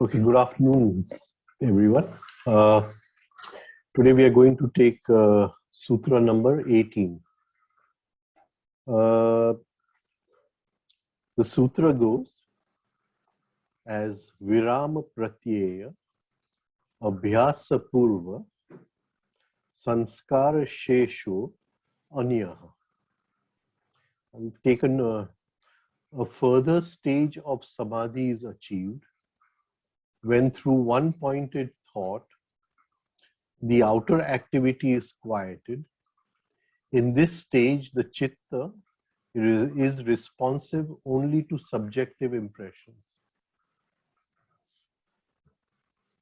Okay, good afternoon, everyone. Uh, Today we are going to take Sutra number 18. The Sutra goes as Virama Pratyaya Abhyasa Purva Sanskara Shesho Anyaha. We've taken a further stage of samadhi is achieved when through one pointed thought the outer activity is quieted. In this stage, the chitta is responsive only to subjective impressions.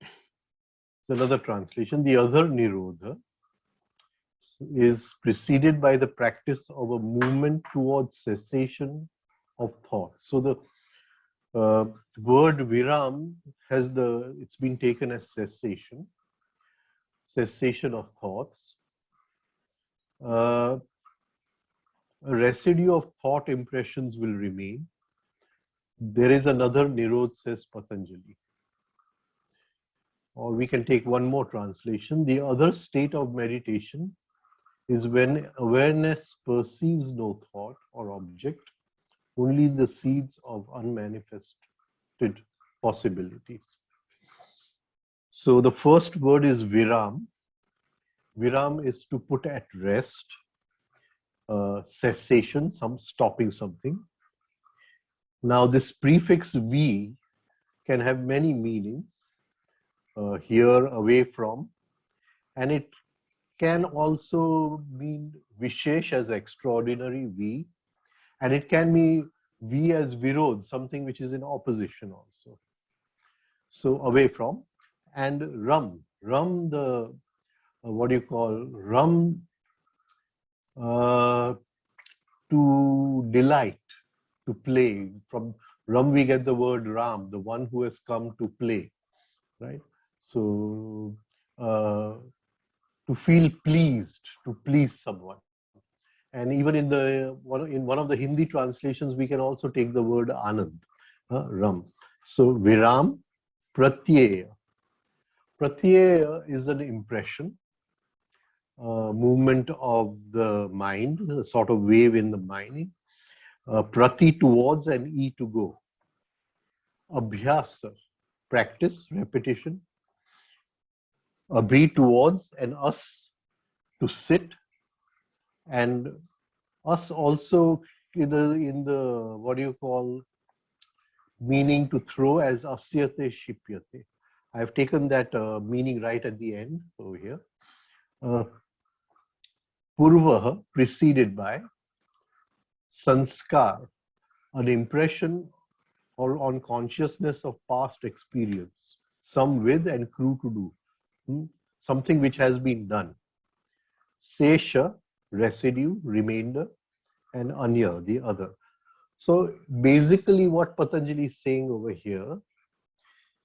It's another translation. The other Nirodha is preceded by the practice of a movement towards cessation of thought. So the word viram it's been taken as cessation of thoughts. A residue of thought impressions will remain. There is another Nirodha, says Patanjali. Or we can take one more translation. The other state of meditation is when awareness perceives no thought or object, only the seeds of unmanifested possibilities. So the first word is viram. Viram is to put at rest, cessation, stopping something. Now this prefix vi can have many meanings. Here, away from, and it can also mean vishesh as extraordinary vi, and it can be vi as virod, something which is in opposition also. So away from, and ram the what do you call ram, to delight, to play. From ram we get the word ram, the one who has come to play, right? So to feel pleased, to please someone. And even in one of the Hindi translations, we can also take the word Anand, Ram. So Viram, Pratyaya. Pratyaya is an impression, movement of the mind, a sort of wave in the mind. Prati, towards, and E, to go. Abhyasa, practice, repetition. Abhi, towards, and us, to sit. And us also in the what do you call meaning to throw, as asyate shipyate. I have taken that meaning right at the end over here. Purvaha, preceded by. Sanskar, an impression or on consciousness of past experience, some with and crew to do, something which has been done. Sesha, residue, remainder, and anya, the other. So basically what Patanjali is saying over here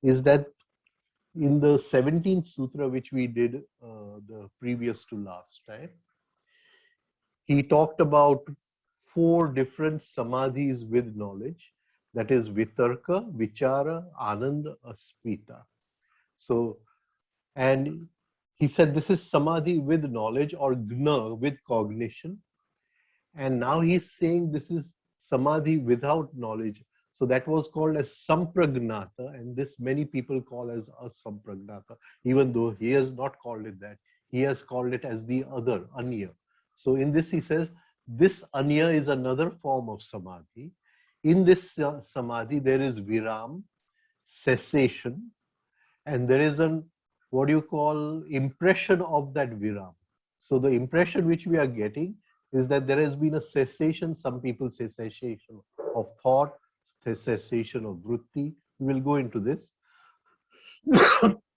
is that in the 17th sutra, which we did the previous to last time, he talked about 4 different samadhis with knowledge, that is vitarka, vichara, anand, asmita. So, and he said this is samadhi with knowledge, or gna, with cognition. And now he's saying this is samadhi without knowledge. So that was called as sampragnata, and this many people call as asampragnata, even though he has not called it that. He has called it as the other, anya. So in this he says, this anya is another form of samadhi. In this samadhi, there is viram, cessation, and there is an, what do you call, impression of that viram. So the impression which we are getting is that there has been a cessation. Some people say cessation of thought, cessation of vritti. We will go into this.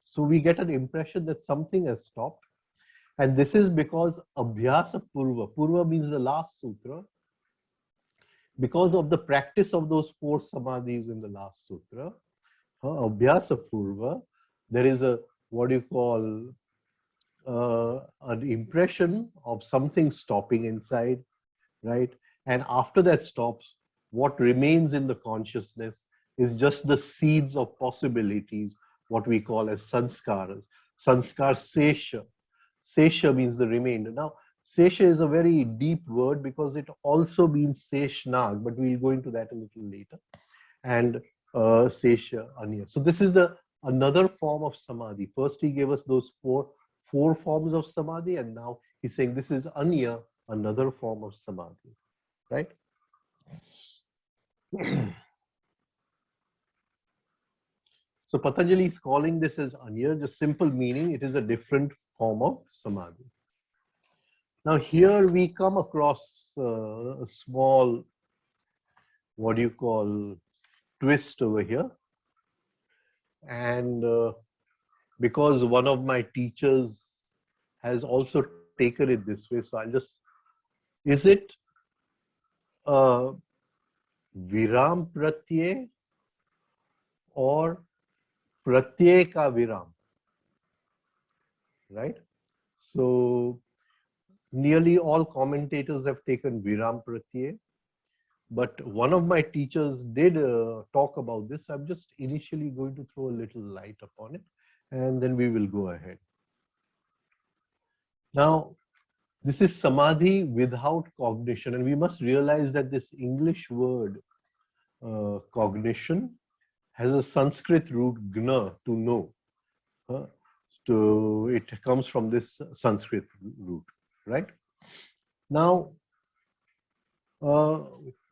So we get an impression that something has stopped. And this is because abhyasa purva. Purva means the last sutra. Because of the practice of those 4 samadhis in the last sutra, abhyasa purva, there is a, what do you call, an impression of something stopping inside, right? And after that stops, what remains in the consciousness is just the seeds of possibilities, what we call as sanskaras. Sanskar sesha. Sesha means the remainder. Now, sesha is a very deep word because it also means seshnag, but we'll go into that a little later. And sesha, anya. So this is the another form of samadhi. First, he gave us those four forms of samadhi, and now he's saying this is anya, another form of samadhi, right? So Patanjali is calling this as anya, just simple meaning, it is a different form of samadhi. Now here we come across a small, what do you call, twist over here. And because one of my teachers has also taken it this way, so I'll just, is it viram pratyay or pratyakabhiram, right? So nearly all commentators have taken viram pratyay, but one of my teachers did talk about this. I'm just initially going to throw a little light upon it, and then we will go ahead. Now, this is samadhi without cognition, and we must realize that this English word cognition has a Sanskrit root gna, to know. It comes from this Sanskrit root, right? Now,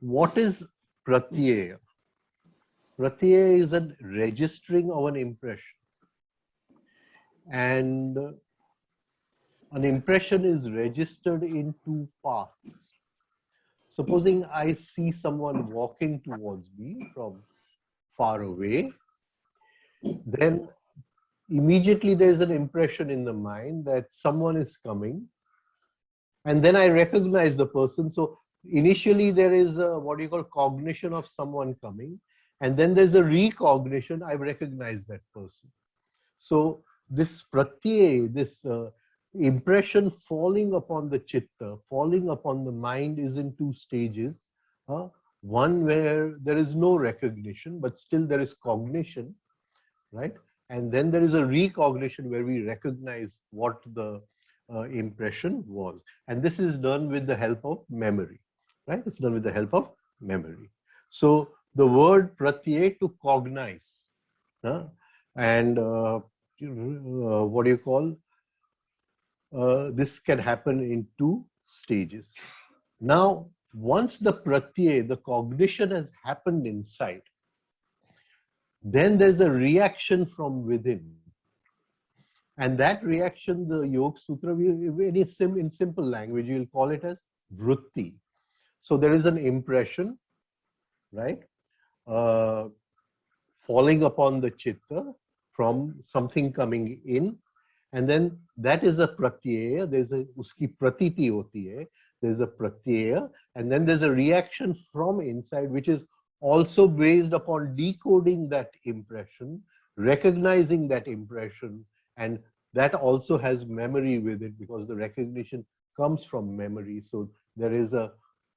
what is pratyaya? Pratyaya is a registering of an impression. And an impression is registered in two paths. Supposing I see someone walking towards me from far away, then immediately there is an impression in the mind that someone is coming, and then I recognize the person. So initially there is a, what you call, cognition of someone coming, and then there's a recognition, I recognize that person. So this pratyay, this impression falling upon the chitta, falling upon the mind, is in two stages. One where there is no recognition, but still there is cognition, right? And then there is a recognition where we recognize what the impression was. And this is done with the help of memory, right? It's done with the help of memory. So the word pratyay, to cognize, and what do you call, this can happen in two stages. Now, once the pratyay, the cognition, has happened inside, then there's a reaction from within. And that reaction, the Yoga Sutra, in simple language, you'll call it as vritti. So there is an impression, right, falling upon the chitta from something coming in, and then that is a pratyaya. There's a uski pratiti hoti hai. There's a pratyaya, and then there's a reaction from inside, which is also based upon decoding that impression, recognizing that impression, and that also has memory with it, because the recognition comes from memory. So there is a,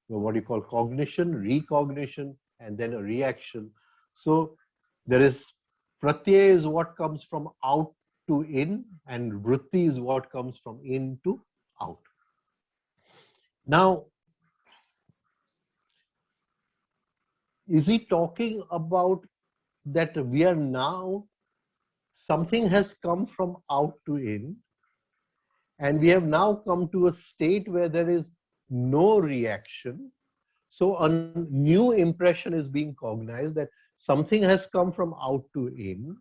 what you call, cognition, recognition, and then a reaction. So there is pratyaya is what comes from out to in, and vritti is what comes from in to out. Now, is he talking about that we are now, something has come from out to in, and we have now come to a state where there is no reaction? So a new impression is being cognized, that something has come from out to in,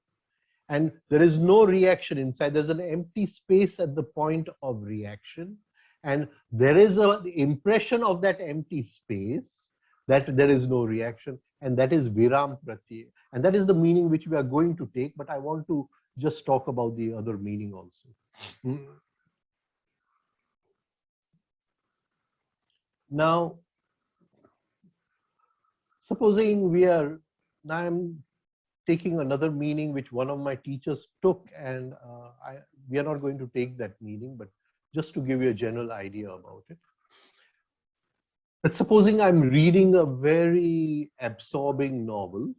and there is no reaction inside. There's an empty space at the point of reaction, and there is an impression of that empty space, that there is no reaction, and that is viram pratyay. And that is the meaning which we are going to take, but I want to just talk about the other meaning also. Now, supposing now I'm taking another meaning which one of my teachers took, and we are not going to take that meaning, but just to give you a general idea about it. But supposing I'm reading a very absorbing novel,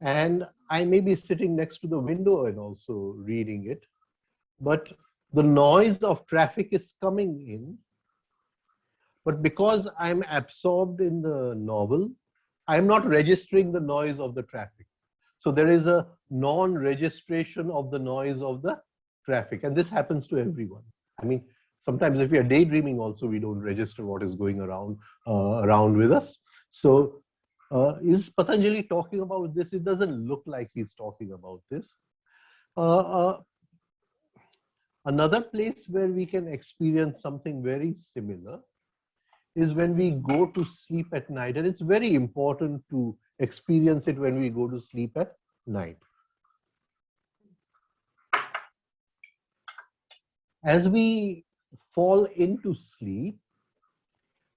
And I may be sitting next to the window and also reading it, but the noise of traffic is coming in. But because I'm absorbed in the novel, I'm not registering the noise of the traffic. So there is a non-registration of the noise of the traffic. And this happens to everyone. I mean, sometimes if we are daydreaming also, we don't register what is going around with us. So is Patanjali talking about this? It doesn't look like he's talking about this. Another place where we can experience something very similar is when we go to sleep at night. And it's very important to experience it when we go to sleep at night. As we fall into sleep,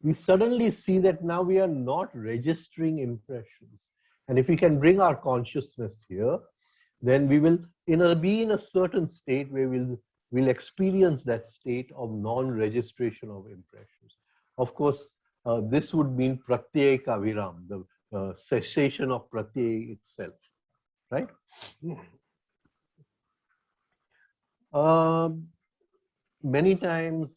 we suddenly see that now we are not registering impressions. And if we can bring our consciousness here, then we will be in a certain state where we'll experience that state of non-registration of impressions. Of course, this would mean Pratyakabhiram, the cessation of Pratyay itself, right? Many times,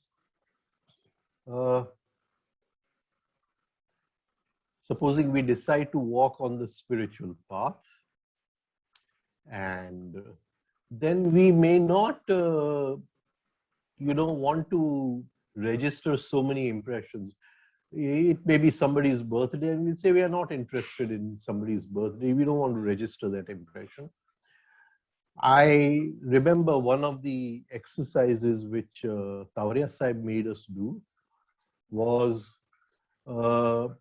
supposing we decide to walk on the spiritual path, and then we may not, want to register so many impressions. It may be somebody's birthday, and we say we are not interested in somebody's birthday. We don't want to register that impression. I remember one of the exercises which Tawariya Sahib made us do was oh,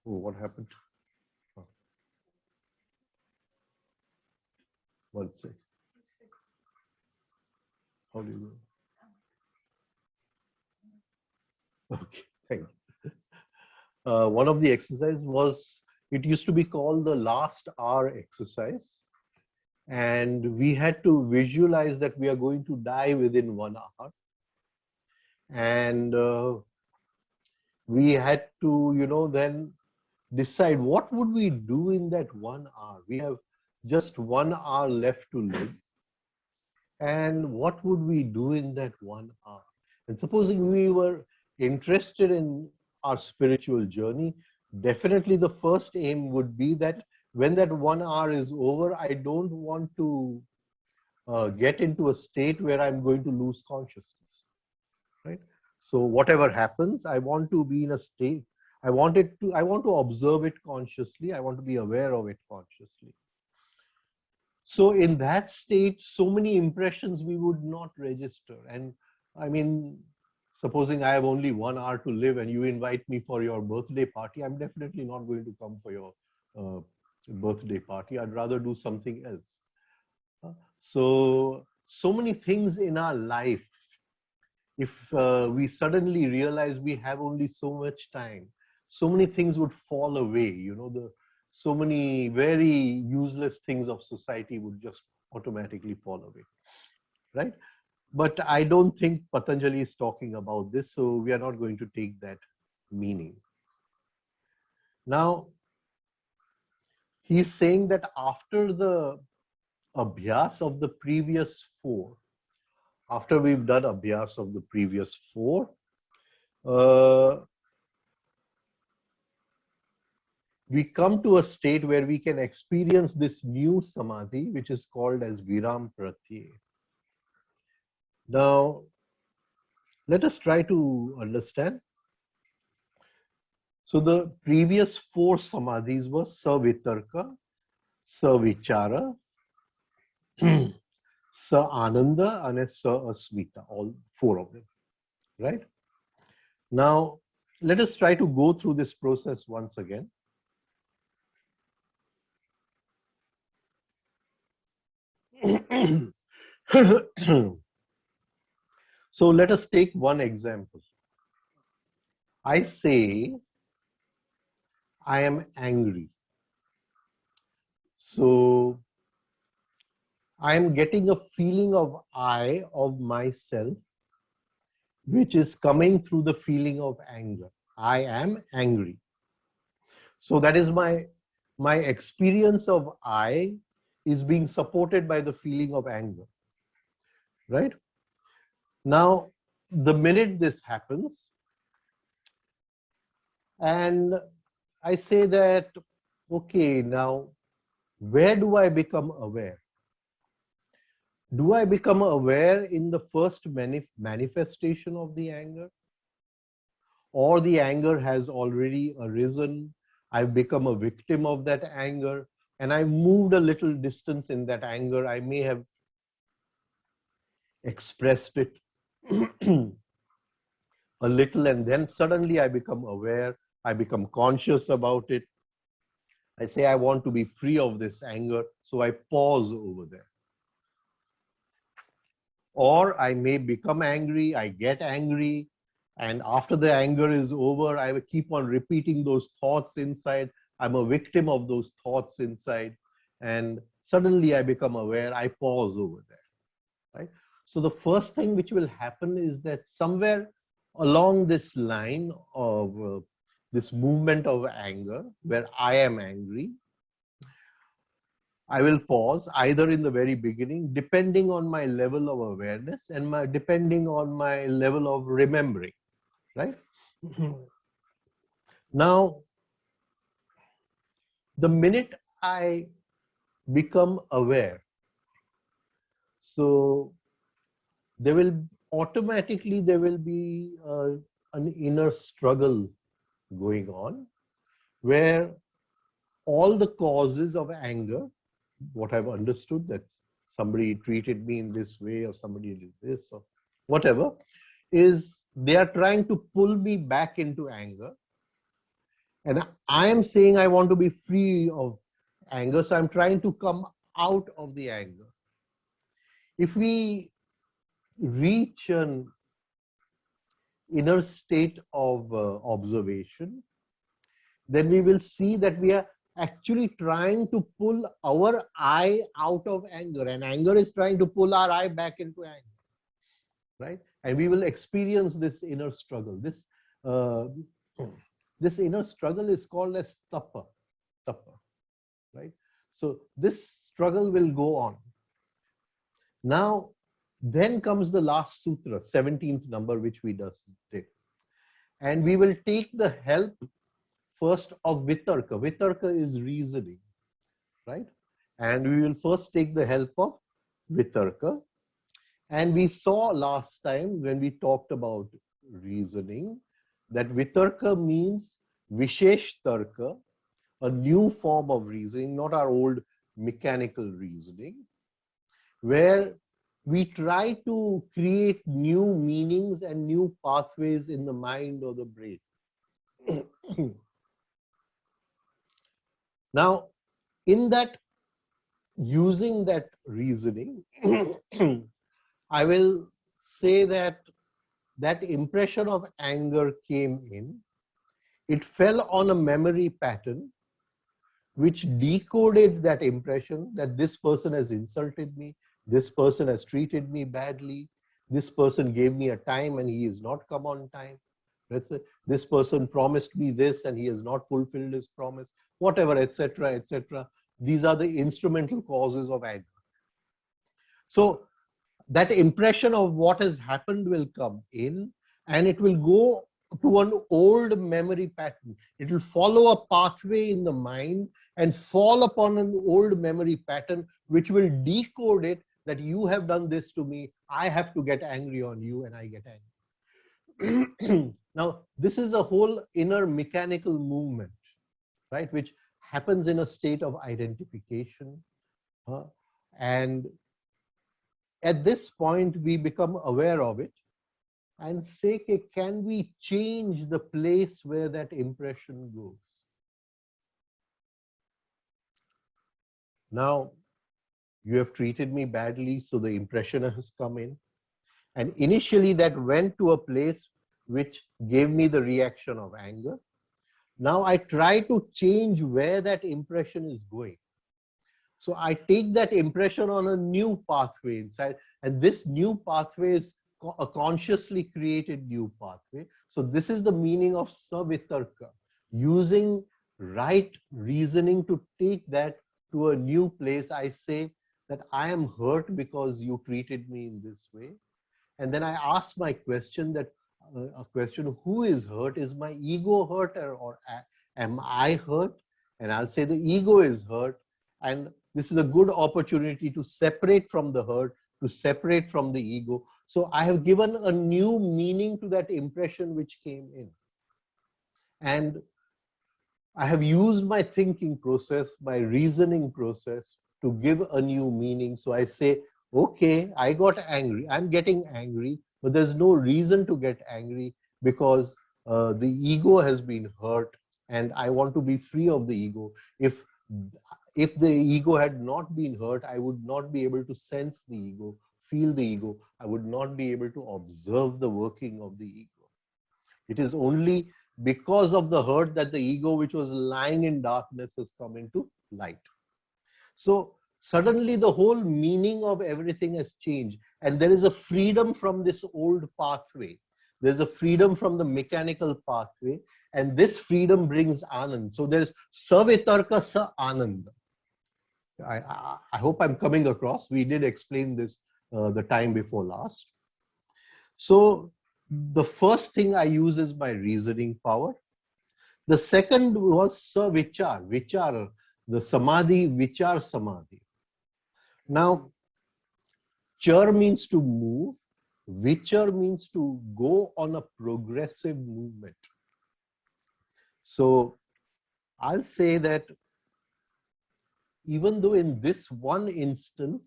what happened? Oh. One sec. How do you go? Okay, thank you. One of the exercises was, it used to be called the last hour exercise. And we had to visualize that we are going to die within 1 hour. And we had to, then decide what would we do in that 1 hour. We have just 1 hour left to live. And what would we do in that 1 hour? And supposing we were interested in our spiritual journey, definitely the first aim would be that when that 1 hour is over, I don't want to get into a state where I'm going to lose consciousness, right? So whatever happens, I want to be in a state, I want to observe it consciously, I want to be aware of it consciously. So in that state, so many impressions we would not register. And I mean, supposing I have only 1 hour to live and you invite me for your birthday party, I'm definitely not going to come for your birthday party. I'd rather do something else. So many things in our life, if we suddenly realize we have only so much time, so many things would fall away. So many very useless things of society would just automatically fall away, right? But I don't think Patanjali is talking about this, so we are not going to take that meaning. Now, he is saying that after the abhyas of the previous 4, after we've done abhyas of the previous 4, we come to a state where we can experience this new samadhi, which is called as Viram Pratyay. Now, let us try to understand. So the previous 4 samadhis were Savitarka, Savichara, Sa Ananda, and Sa Asmita, all 4 of them, right? Now, let us try to go through this process once again. So let us take one example. I say, I am angry. So I am getting a feeling of I, of myself, which is coming through the feeling of anger. I am angry. So that is my experience of I is being supported by the feeling of anger, right? Now, the minute this happens, and I say that, okay, now where do I become aware? Do I become aware in the first manifestation of the anger? Or the anger has already arisen, I've become a victim of that anger, and I've moved a little distance in that anger. I may have expressed it a little, and then suddenly I become aware, I become conscious about it. I say, I want to be free of this anger, so I pause over there. Or I may become angry, I get angry, and after the anger is over, I will keep on repeating those thoughts inside. I'm a victim of those thoughts inside, and suddenly I become aware, I pause over there, right? So the first thing which will happen is that somewhere along this line of this movement of anger, where I am angry, I will pause either in the very beginning, depending on my level of awareness and depending on my level of remembering, right? Now, the minute I become aware, so there will be an inner struggle going on, where all the causes of anger, what I've understood, that somebody treated me in this way or somebody did this or whatever, is they are trying to pull me back into anger. And I am saying I want to be free of anger, so I'm trying to come out of the anger. If we reach an inner state of observation, then we will see that we are actually trying to pull our I out of anger, and anger is trying to pull our I back into anger, right? And we will experience this inner struggle. This inner struggle is called as tapa, right? So this struggle will go on. Now, then comes the last sutra, 17th number, which we just did. And we will take the help first of vitarka. Vitarka is reasoning, right? And we will first take the help of vitarka. And we saw last time when we talked about reasoning that vitarka means vishesh tarka, a new form of reasoning, not our old mechanical reasoning, where we try to create new meanings and new pathways in the mind or the brain. Now, in that, using that reasoning, I will say that that impression of anger came in. It fell on a memory pattern which decoded that impression that this person has insulted me, this person has treated me badly, this person gave me a time and he has not come on time. Let's say this person promised me this and he has not fulfilled his promise, whatever, etc., etc. These are the instrumental causes of anger. So that impression of what has happened will come in, and it will go to an old memory pattern. It will follow a pathway in the mind and fall upon an old memory pattern, which will decode it that you have done this to me, I have to get angry on you, and I get angry. Now, this is a whole inner mechanical movement, right, which happens in a state of identification. And at this point, we become aware of it and say, can we change the place where that impression goes? Now, you have treated me badly, so the impression has come in. And initially that went to a place which gave me the reaction of anger. Now I try to change where that impression is going. So I take that impression on a new pathway inside, and this new pathway is a consciously created new pathway. So this is the meaning of savitarka, using right reasoning to take that to a new place. I say that I am hurt because you treated me in this way. And then I ask my question that a question, who is hurt? Is my ego hurt, or am I hurt? And I'll say the ego is hurt. And this is a good opportunity to separate from the hurt, to separate from the ego. So I have given a new meaning to that impression which came in. And I have used my thinking process, my reasoning process to give a new meaning. So I say, okay, I got angry. I'm getting angry, but there's no reason to get angry because the ego has been hurt and I want to be free of the ego. If the ego had not been hurt, I would not be able to sense the ego, feel the ego. I would not be able to observe the working of the ego. It is only because of the hurt that the ego, which was lying in darkness, has come into light. So suddenly the whole meaning of everything has changed, and there is a freedom from this old pathway. There's a freedom from the mechanical pathway, and this freedom brings Anand. So there's savitarka sa Anand. I hope I'm coming across. We did explain this the time before last. So the first thing I use is my reasoning power. The second was Vichar, Vichar, the samadhi, Vichar samadhi. Now, char means to move, Vichar means to go on a progressive movement. So I'll say that even though in this one instance,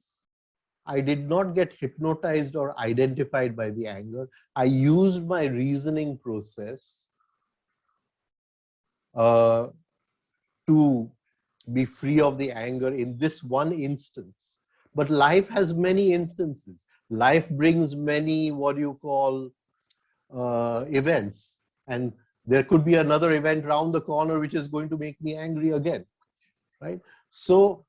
I did not get hypnotized or identified by the anger, I used my reasoning process to be free of the anger in this one instance. But life has many instances. Life brings many, what you call, events. And there could be another event round the corner which is going to make me angry again, right? So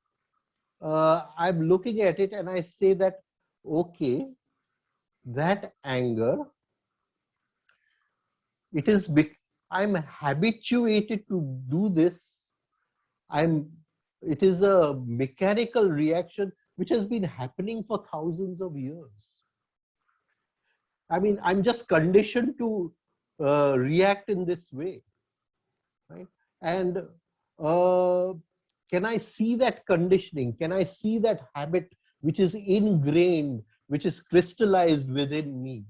I'm looking at it and I say that, okay, that anger, I'm habituated to do this. It is a mechanical reaction which has been happening for thousands of years. I mean, I'm just conditioned to react in this way, right? And can I see that conditioning? Can I see that habit which is ingrained, which is crystallized within me?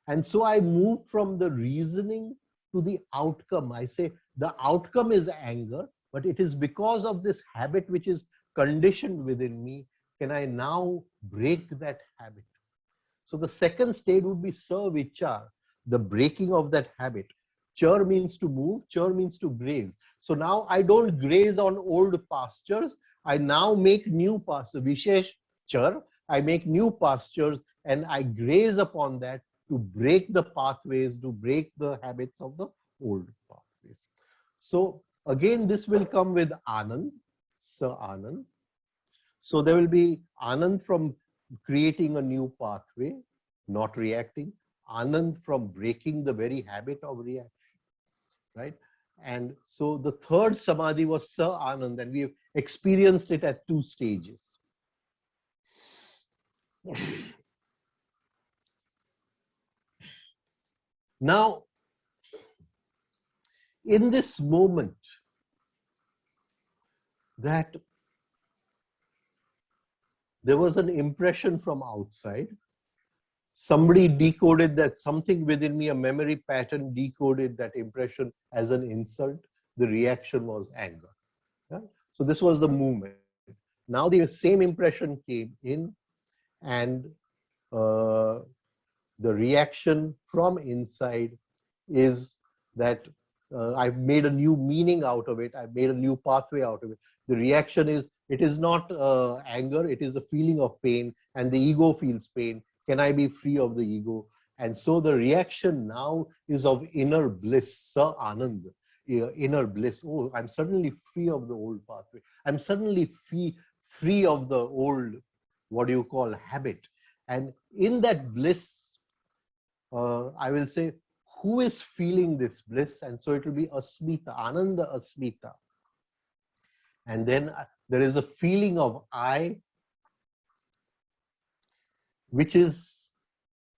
And so I move from the reasoning to the outcome. I say the outcome is anger, but it is because of this habit which is conditioned within me. Can I now break that habit? So the second state would be vichar, the breaking of that habit. Char means to move, char means to graze. So now I don't graze on old pastures. I now make new pastures. Vishesh char, I make new pastures and I graze upon that to break the pathways, to break the habits of the old pathways. So again, this will come with Anand, Sa Anand. So there will be Anand from creating a new pathway, not reacting. Anand from breaking the very habit of reaction, right? And so the third samadhi was Sa Anand, and we have experienced it at 2 stages. Now, in this moment, that there was an impression from outside, somebody decoded that, something within me, a memory pattern decoded that impression as an insult. The reaction was anger. Yeah? So this was the movement. Now the same impression came in, and the reaction from inside is that I've made a new meaning out of it. I've made a new pathway out of it. The reaction is, it is not anger, it is a feeling of pain, and the ego feels pain. Can I be free of the ego? And so the reaction now is of inner bliss, Sa Anand, inner bliss. Oh, I'm suddenly free of the old pathway. I'm suddenly free of the old, what do you call, habit. And in that bliss, I will say, who is feeling this bliss? And so it will be Asmita, Ananda Asmita. And then there is a feeling of I, which is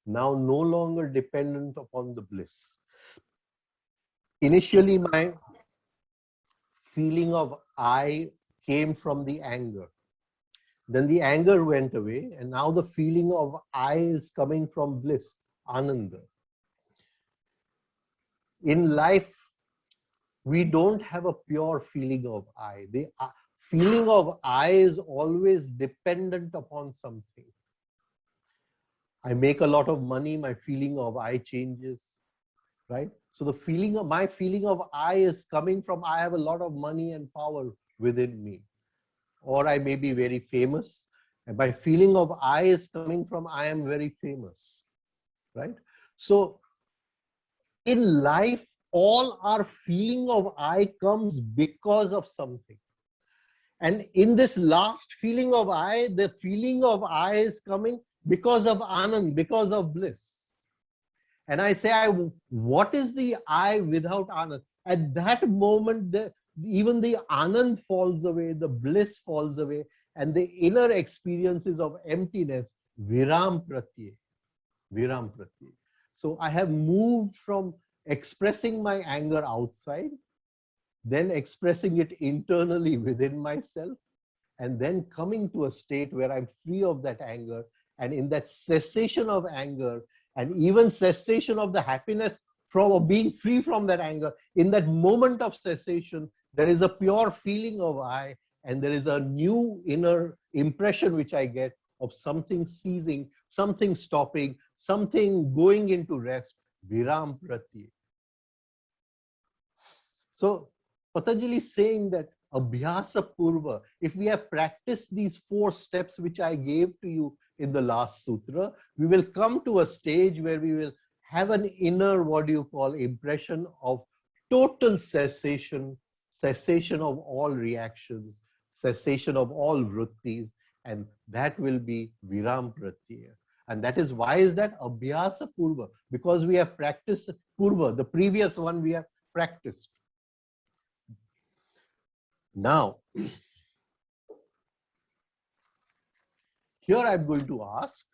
now no longer dependent upon the bliss. Initially, my feeling of I came from the anger. Then the anger went away, and now the feeling of I is coming from bliss, Ananda. In life, we don't have a pure feeling of I. The feeling of I is always dependent upon something. I make a lot of money, my feeling of I changes, right? So the feeling of my feeling of I is coming from I have a lot of money and power within me. Or I may be very famous, and my feeling of I is coming from I am very famous, right? So in life, all our feeling of I comes because of something. And in this last feeling of I, the feeling of I is coming because of Anand, because of bliss. And I say, what is the I without Anand? At that moment, even the Anand falls away, the bliss falls away, and the inner experiences of emptiness, Viram Pratyay. Viram Pratyay. So I have moved from expressing my anger outside, then expressing it internally within myself, and then coming to a state where I'm free of that anger. And in that cessation of anger, and even cessation of the happiness from being free from that anger, in that moment of cessation, there is a pure feeling of I, and there is a new inner impression which I get of something ceasing, something stopping, something going into rest, Viram Pratyay. So Patanjali is saying that Abhyasa Purva, if we have practiced these 4 steps which I gave to you in the last sutra, we will come to a stage where we will have an inner, what do you call, impression of total cessation, cessation of all reactions, cessation of all vrittis, and that will be Viram Pratyaya. And that is, why is that? Abhyasa Purva, because we have practiced Purva, the previous one we have practiced. Now, here I'm going to ask,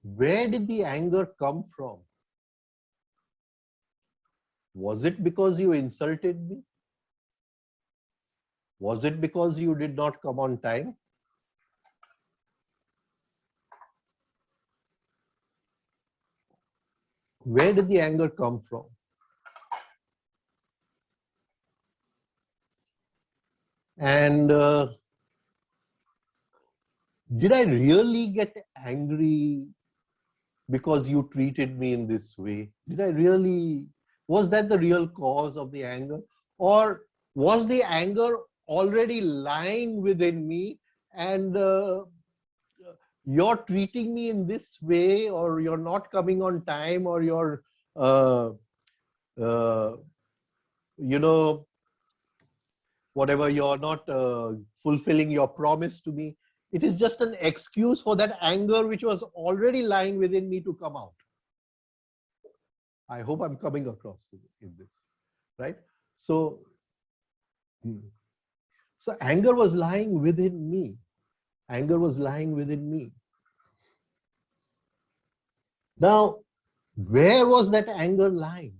where did the anger come from? Was it because you insulted me? Was it because you did not come on time? Where did the anger come from? And did I really get angry because you treated me in this way? Did I really, was that the real cause of the anger? Or was the anger already lying within me, and you're treating me in this way, or you're not coming on time, or you're, you know, whatever, you're not fulfilling your promise to me. It is just an excuse for that anger which was already lying within me to come out. I hope I'm coming across in this, right? So anger was lying within me. Anger was lying within me. Now, where was that anger lying?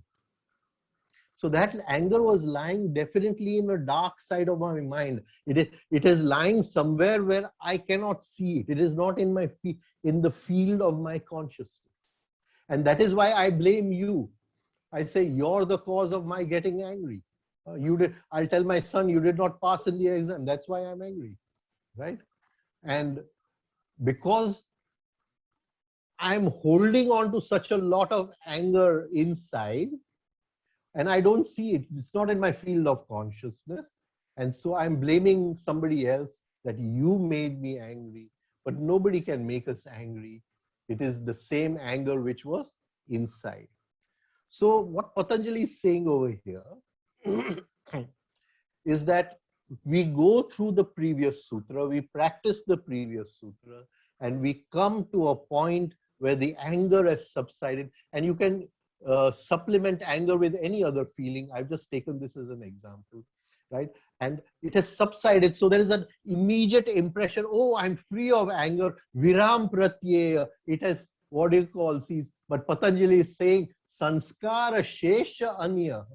So that anger was lying definitely in the dark side of my mind. It is lying somewhere where I cannot see it. It is not in the field of my consciousness. And that is why I blame you. I say, you're the cause of my getting angry. I'll tell my son, you did not pass in the exam. That's why I'm angry, right? And because I'm holding on to such a lot of anger inside, and I don't see it. It's not in my field of consciousness. And so I'm blaming somebody else that you made me angry. But nobody can make us angry. It is the same anger which was inside. So what Patanjali is saying over here is that we go through the previous sutra, we practice the previous sutra, and we come to a point where the anger has subsided. And you can supplement anger with any other feeling. I've just taken this as an example, right? And it has subsided. So there is an immediate impression, oh, I'm free of anger. Viram pratyaya. It has, what do you call, see, but Patanjali is saying, sanskara shesha anya.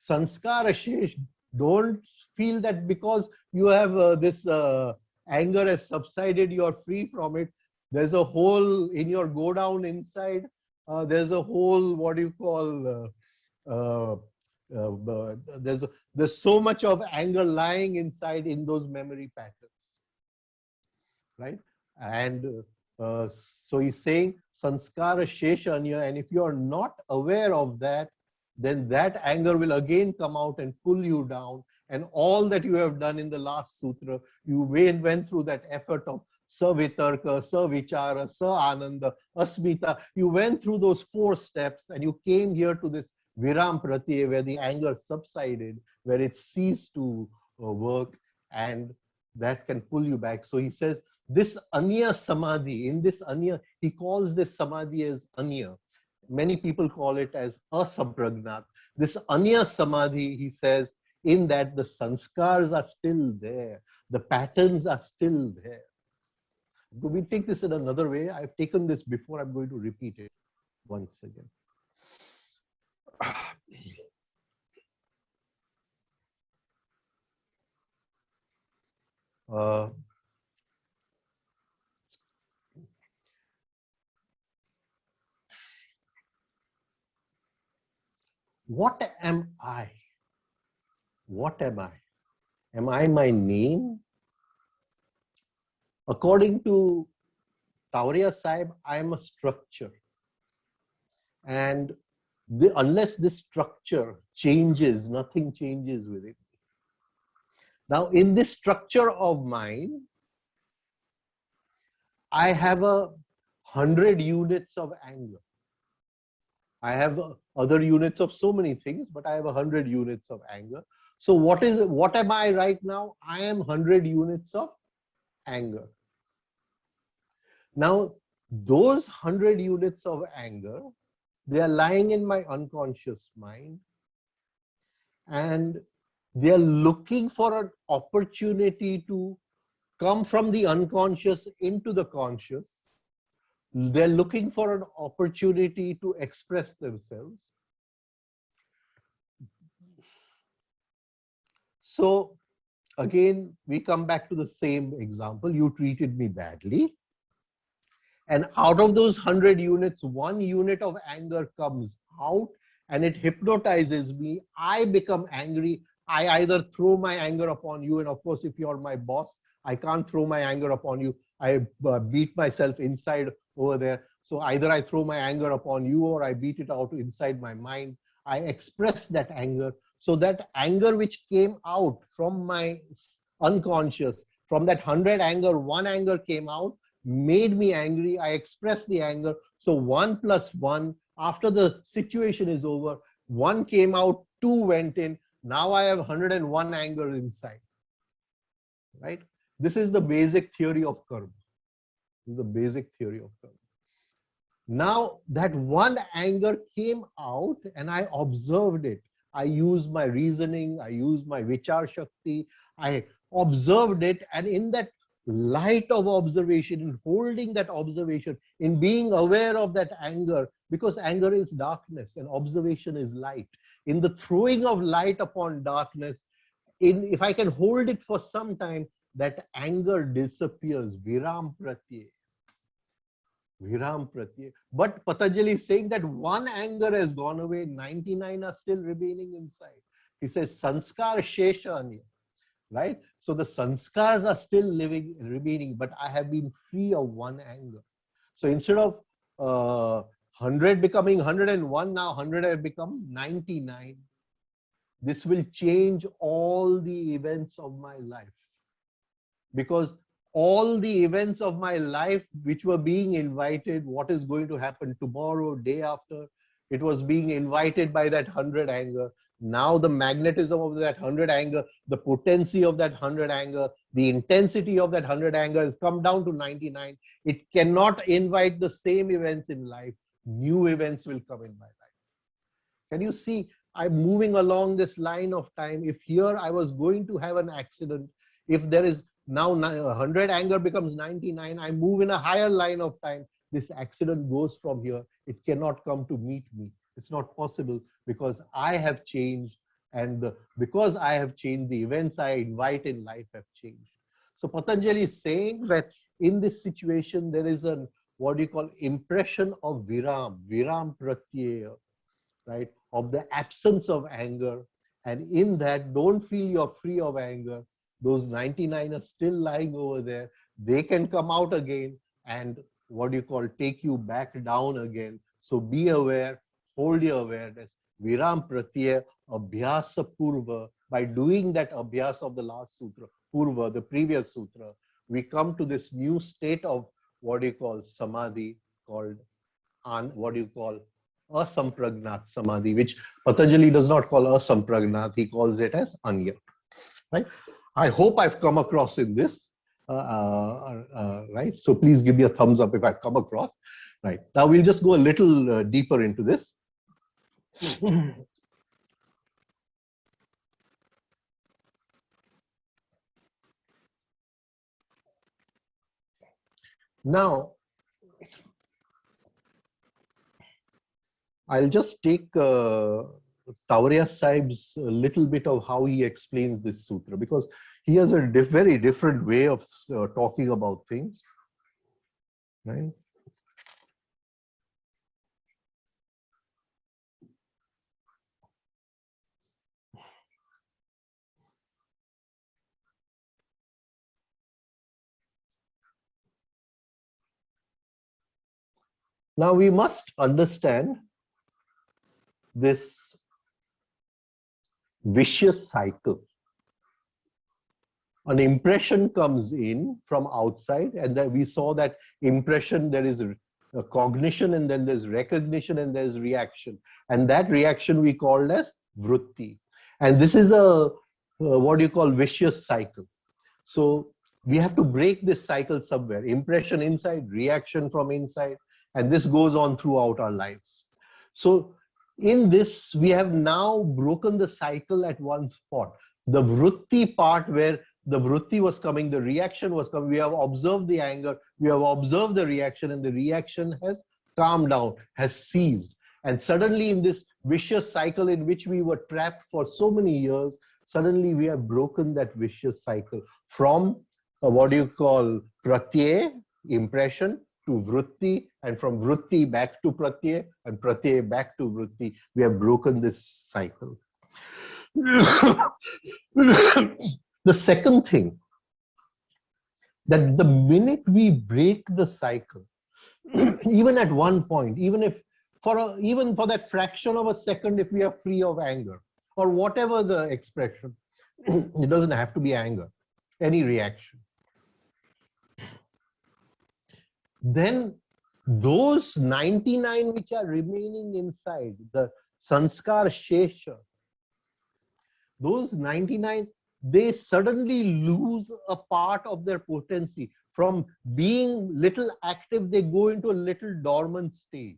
Sanskara shesh. Don't feel that because you have this anger has subsided, you are free from it. There's a hole in your go down inside. There's a whole, what do you call, there's so much of anger lying inside in those memory patterns, right? And so he's saying sanskara sheshanya, and if you are not aware of that, then that anger will again come out and pull you down. And all that you have done in the last sutra, you went through that effort of savitarka, savichara, ananda, asmita. You went through those 4 steps and you came here to this viram pratyaya, where the anger subsided, where it ceased to work, and that can pull you back. So he says, this anya samadhi, in this anya, he calls this samadhi as anya. Many people call it as asampragnat. This anya samadhi, he says, in that the sanskars are still there, the patterns are still there. Do we take this in another way? I've taken this before, I'm going to repeat it once again. What am I? What am I? Am I my name? According to Tauriya Sahib, I am a structure. And unless this structure changes, nothing changes with it. Now, in this structure of mine, I have 100 units of anger. I have other units of so many things, but I have 100 units of anger. So what am I right now? I am 100 units of anger. Now, those 100 units of anger, they are lying in my unconscious mind, and they are looking for an opportunity to come from the unconscious into the conscious. They're looking for an opportunity to express themselves. So again, we come back to the same example. You treated me badly. And out of those 100 units, 1 unit of anger comes out and it hypnotizes me. I become angry. I either throw my anger upon you, and of course, if you're my boss, I can't throw my anger upon you. I beat myself inside over there. So either I throw my anger upon you or I beat it out inside my mind. I express that anger. So that anger which came out from my unconscious, from that 100 anger, 1 anger came out, made me angry. I expressed the anger. So 1 plus 1, after the situation is over, 1 came out, 2 went in. Now I have 101 anger inside, right? This is the basic theory of karma. This is the basic theory of karma. Now that 1 anger came out and I observed it. I used my reasoning, I used my Vichar Shakti, I observed it, and in that light of observation, in holding that observation, in being aware of that anger, because anger is darkness and observation is light. In the throwing of light upon darkness, if I can hold it for some time, that anger disappears. Viram pratyaya. Viram pratyaya. But Patanjali is saying that 1 anger has gone away, 99 are still remaining inside. He says, sanskar shesha anya. Right? So the sanskars are still remaining, but I have been free of 1 anger. So instead of 100 becoming 101, now 100 have become 99. This will change all the events of my life. Because all the events of my life which were being invited, what is going to happen tomorrow, day after, it was being invited by that 100 anger. Now the magnetism of that 100 anger, the potency of that 100 anger, the intensity of that 100 anger has come down to 99. It cannot invite the same events in life. New events will come in my life. Can you see? I'm moving along this line of time. If here I was going to have an accident, if there is now 100 anger becomes 99, I move in a higher line of time. This accident goes from here. It cannot come to meet me. It's not possible because I have changed, and because I have changed, the events I invite in life have changed. So Patanjali is saying that in this situation, there is a what you call impression of viram pratyaya, right? Of the absence of anger. And in that, don't feel you're free of anger. Those 99 are still lying over there. They can come out again and what you call take you back down again. So be aware, hold your awareness. Viram pratyaya abhyasa purva. By doing that abhyas of the last sutra, purva, the previous sutra, we come to this new state of what you call samadhi, called what you call asampragnat samadhi, which Patanjali does not call asampragnat, he calls it as anya. Right? I hope I've come across in this. Right? So please give me a thumbs up if I've come across. Right. Now we'll just go a little deeper into this. Now, I'll just take Tawariya Sahib's little bit of how he explains this sutra, because he has a very different way of talking about things. Right? Now we must understand this vicious cycle. An impression comes in from outside, and then we saw that impression, there is a cognition, and then there's recognition, and there's reaction. And that reaction we called as vritti. And this is a what you call vicious cycle. So we have to break this cycle somewhere. Impression inside, reaction from inside, and this goes on throughout our lives. So in this, we have now broken the cycle at one spot. The vritti part, where the vritti was coming, the reaction was coming, we have observed the anger, we have observed the reaction, and the reaction has calmed down, has ceased. And suddenly in this vicious cycle in which we were trapped for so many years, suddenly we have broken that vicious cycle from what you call pratyaya, impression, to vritti, and from vritti back to pratyaya, and pratyaya back to vritti. We have broken this cycle. The second thing, that the minute we break the cycle, even at one point, even if even for that fraction of a second, if we are free of anger, or whatever the expression, it doesn't have to be anger, any reaction, then those 99 which are remaining inside, the sanskar shesha, those 99, they suddenly lose a part of their potency. From being little active, they go into a little dormant stage.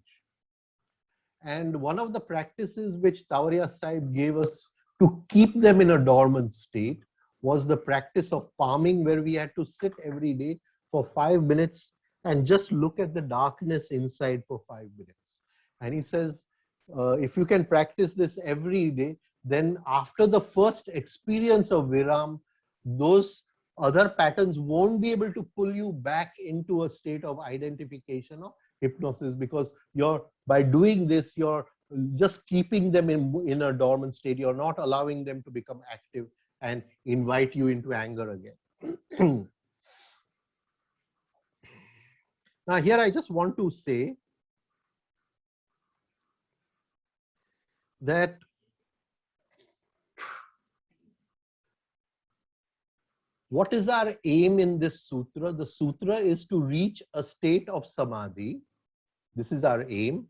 And one of the practices which Tawariya Sahib gave us to keep them in a dormant state was the practice of palming, where we had to sit every day for 5 minutes and just look at the darkness inside for 5 minutes. And he says, if you can practice this every day, then after the first experience of viram, those other patterns won't be able to pull you back into a state of identification or hypnosis, because by doing this, you're just keeping them in a dormant state. You're not allowing them to become active and invite you into anger again. Now here I just want to say that what is our aim in this sutra? The sutra is to reach a state of samadhi. This is our aim.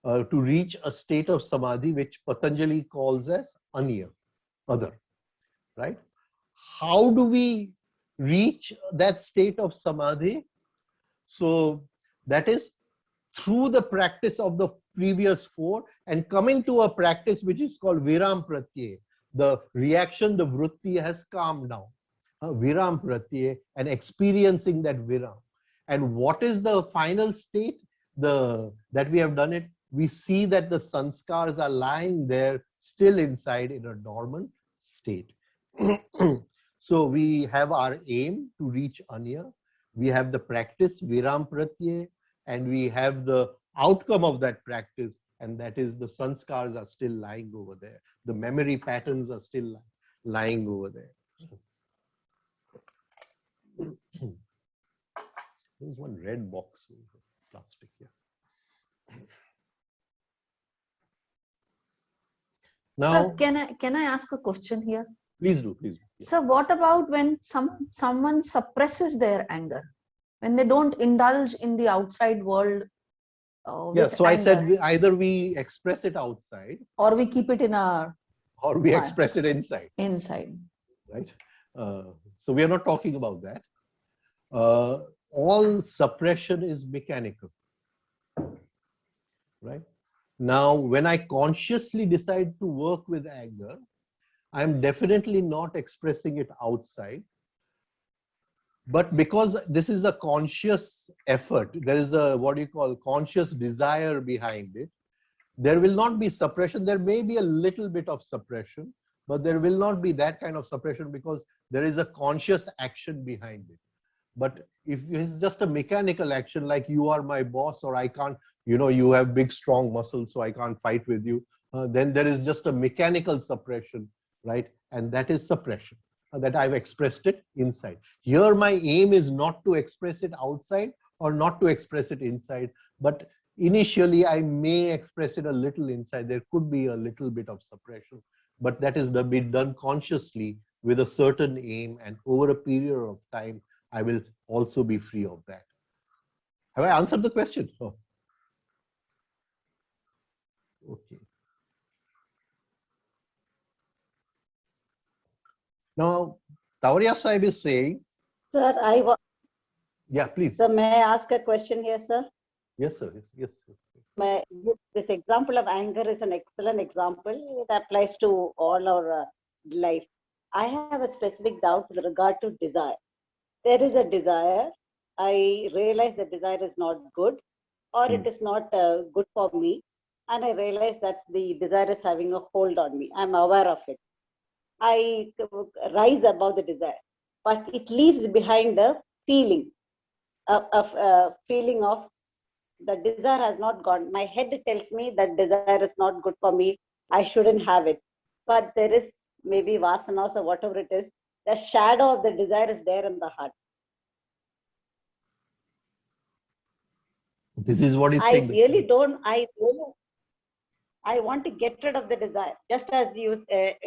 to reach a state of samadhi which Patanjali calls as anya, other, right? How do we reach that state of samadhi? So that is through the practice of the previous four and coming to a practice which is called Viram Pratyay. The reaction, the vritti has calmed down. Viram Pratyay, and experiencing that Viram. And what is the final state that we have done it? We see that the sanskars are lying there still inside in a dormant state. So we have our aim to reach anya. We have the practice Viram Pratyay, and we have the outcome of that practice, and that is the sanskars are still lying over there. The memory patterns are still lying over there. There's one red box over plastic here. Now, sir, can I ask a question here? Please do, please do. Yeah. So what about when someone suppresses their anger? When they don't indulge in the outside world yeah, so anger. I said either we express it outside, or we keep it in our, or we express it inside. Inside, right? So we are not talking about that. All suppression is mechanical, right? Now, when I consciously decide to work with anger, I'm definitely not expressing it outside. But because this is a conscious effort, there is a what you call conscious desire behind it, there will not be suppression. There may be a little bit of suppression, but there will not be that kind of suppression because there is a conscious action behind it. But if it's just a mechanical action, like you are my boss, or I can't, you have big, strong muscles, so I can't fight with you, then there is just a mechanical suppression, right? And that is suppression, that I've expressed it inside. Here, my aim is not to express it outside or not to express it inside, but initially I may express it a little inside. There could be a little bit of suppression, but that is been done consciously with a certain aim, and over a period of time, I will also be free of that. Have I answered the question? Oh. Okay. Now, Tawariya Sahib is saying... Sir, Yeah, please. So may I ask a question here, sir? Yes, sir. Yes, sir. This example of anger is an excellent example that applies to all our life. I have a specific doubt with regard to desire. There is a desire. I realize the desire is not good, or it is not good for me. And I realize that the desire is having a hold on me. I'm aware of it. I rise above the desire, but it leaves behind the feeling feeling of the desire has not gone. My head tells me that desire is not good for me. I shouldn't have it. But there is maybe vasanas or whatever it is. The shadow of the desire is there in the heart. This is what he's saying. I want to get rid of the desire. Just as you say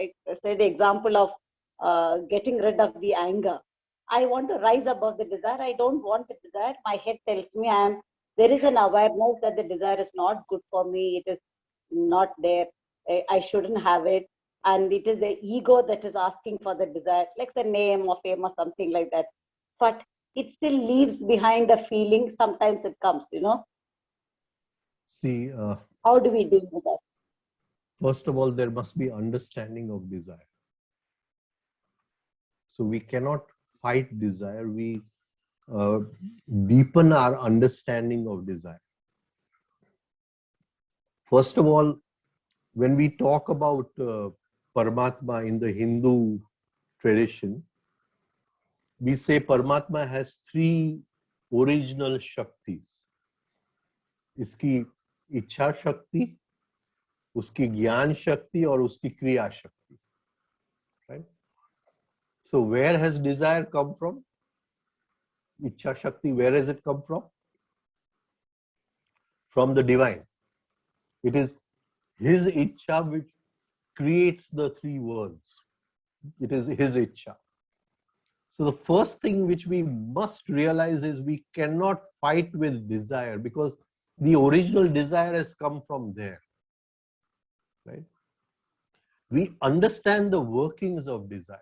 the example of getting rid of the anger. I want to rise above the desire. I don't want the desire. My head tells me there is an awareness that the desire is not good for me. It is not there. I shouldn't have it. And it is the ego that is asking for the desire, like the name or fame or something like that. But it still leaves behind a feeling. Sometimes it comes, See, how do we deal with that? First of all, there must be understanding of desire. So we cannot fight desire. We deepen our understanding of desire. First of all, when we talk about Paramatma in the Hindu tradition, we say Paramatma has three original Shaktis. Iski Ichha Shakti, uski Gyan Shakti, or uski Kriya Shakti. Right? So where has desire come from? Ichha Shakti, where has it come from? From the divine. It is his Ichha which creates the three worlds. It is his Ichha. So the first thing which we must realize is we cannot fight with desire, because The original desire has come from there, right? We understand the workings of desire.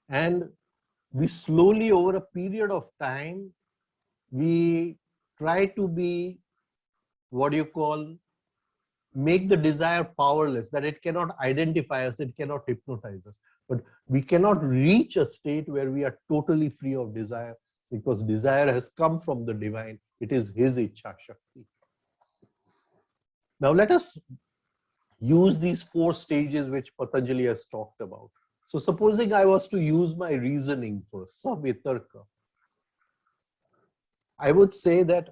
And we slowly, over a period of time, we try to be, what do you call, make the desire powerless, that it cannot identify us, it cannot hypnotize us. But we cannot reach a state where we are totally free of desire, because desire has come from the divine. It is his Ichha Shakti. Now let us use these 4 stages which Patanjali has talked about. So supposing I was to use my reasoning first, savitarka, I would say that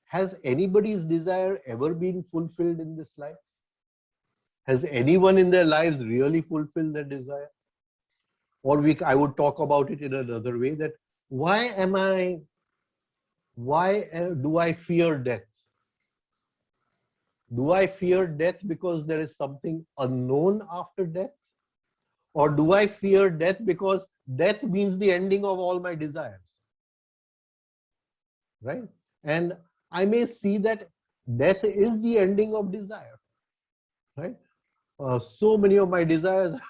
has anybody's desire ever been fulfilled in this life? Has anyone in their lives really fulfilled their desire? Or I would talk about it in another way, that why do I fear death? Do I fear death because there is something unknown after death? Or do I fear death because death means the ending of all my desires? Right? And I may see that death is the ending of desire. Right? So many of my desires,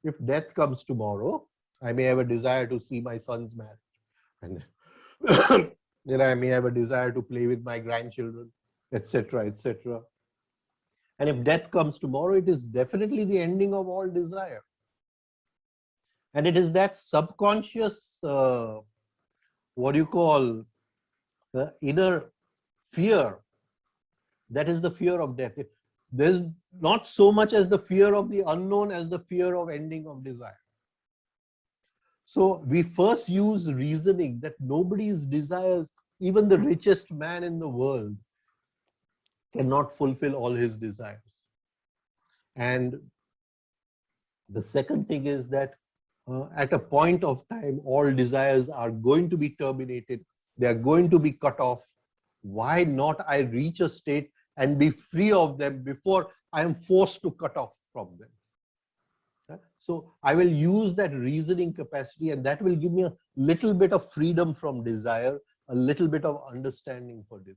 if death comes tomorrow, I may have a desire to see my son's marriage. And then I may have a desire to play with my grandchildren, etc., etc. And if death comes tomorrow, it is definitely the ending of all desire. And it is that subconscious, what do you call, the inner fear, that is the fear of death. There's not so much as the fear of the unknown as the fear of ending of desire. So we first use reasoning that nobody's desires, even the richest man in the world, cannot fulfill all his desires. And the second thing is that at a point of time, all desires are going to be terminated. They are going to be cut off. Why not I reach a state and be free of them before I am forced to cut off from them? So I will use that reasoning capacity, and that will give me a little bit of freedom from desire, a little bit of understanding for desire.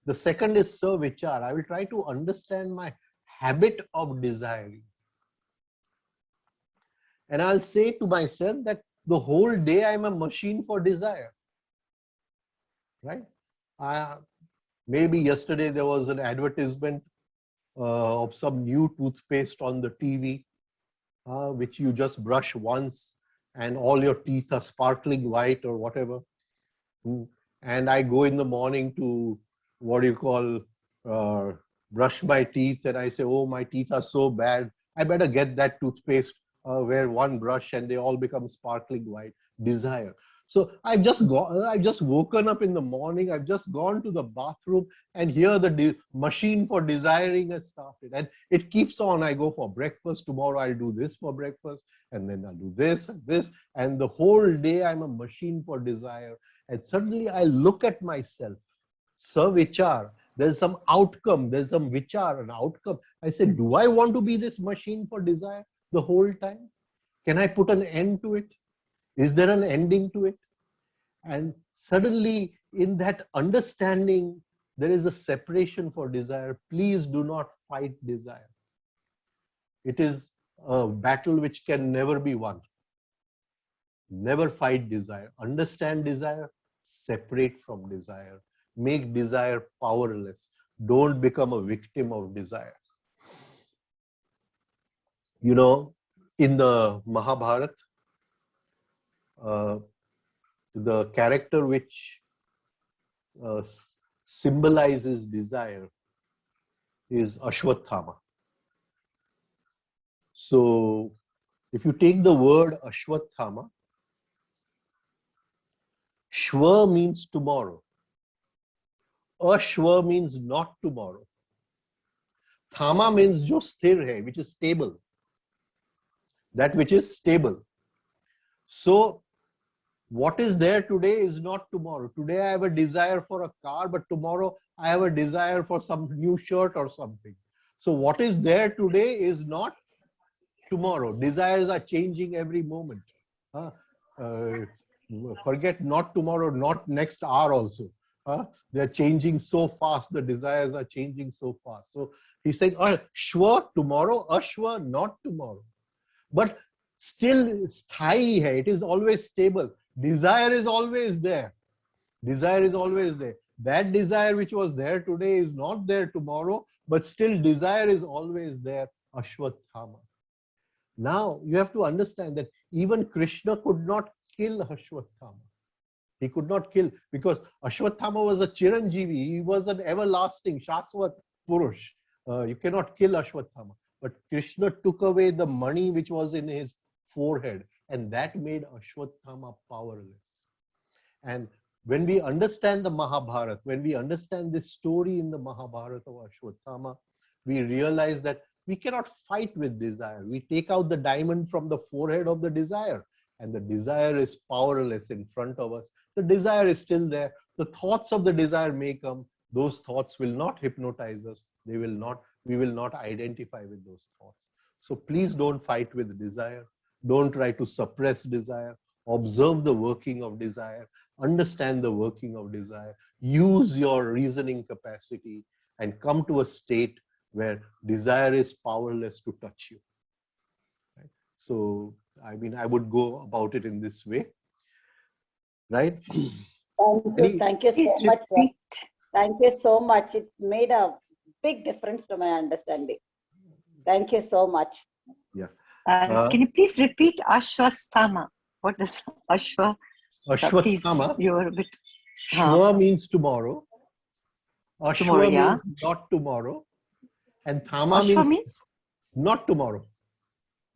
The second is Vichar. I will try to understand my habit of desiring. And I'll say to myself that the whole day I'm a machine for desire. Right? Maybe yesterday there was an advertisement of some new toothpaste on the TV, which you just brush once and all your teeth are sparkling white or whatever. And I go in the morning to, what do you call, brush my teeth, and I say, oh, my teeth are so bad. I better get that toothpaste where one brush and they all become sparkling white. Desire. So I've just woken up in the morning, I've just gone to the bathroom, and here the machine for desiring has started. And it keeps on. I go for breakfast, tomorrow I'll do this for breakfast, and then I'll do this and this. And the whole day I'm a machine for desire. And suddenly I look at myself, Vichar, there's some outcome, there's some Vichar, an outcome. I say, do I want to be this machine for desire the whole time? Can I put an end to it? Is there an ending to it? And suddenly, in that understanding, there is a separation for desire. Please do not fight desire. It is a battle which can never be won. Never fight desire. Understand desire, separate from desire. Make desire powerless. Don't become a victim of desire. You know, in the Mahabharata, the character which symbolizes desire is Ashwathama. So if you take the word Ashwathama, Shwa means tomorrow. Ashwa means not tomorrow. Thama means jo sthir hai, which is stable. That which is stable. So what is there today is not tomorrow. Today I have a desire for a car, but tomorrow I have a desire for some new shirt or something. So what is there today is not tomorrow. Desires are changing every moment. Forget not tomorrow, not next hour also. They're changing so fast. The desires are changing so fast. So he's saying, Shwa, tomorrow, Ashwa, not tomorrow. But still, sthai hai. It is always stable. Desire is always there. Desire is always there. That desire which was there today is not there tomorrow, but still desire is always there. Ashwathama. Now you have to understand that even Krishna could not kill Ashwathama. He could not kill, because Ashwathama was a Chiranjeevi. He was an everlasting Shaswat Purush. You cannot kill Ashwathama. But Krishna took away the money which was in his forehead, and that made Ashwathama powerless. And when we understand the Mahabharata, when we understand this story in the Mahabharata of Ashwathama, we realize that we cannot fight with desire. We take out the diamond from the forehead of the desire, and the desire is powerless in front of us. The desire is still there. The thoughts of the desire may come. Those thoughts will not hypnotize us. We will not identify with those thoughts. So please don't fight with desire. Don't try to suppress desire. Observe the working of desire. Understand the working of desire. Use your reasoning capacity and come to a state where desire is powerless to touch you. Right? So, I mean, I would go about it in this way. Right? Thank you so much. Thank you so much. It made a big difference to my understanding. Thank you so much. Yeah. Can you please repeat Ashwas Tama? What does Ashwa? Ashwathama. You're a bit. Shwa means tomorrow. Ashwa Tomorrow, yeah. means not tomorrow. And Thama Ashwa means means not tomorrow.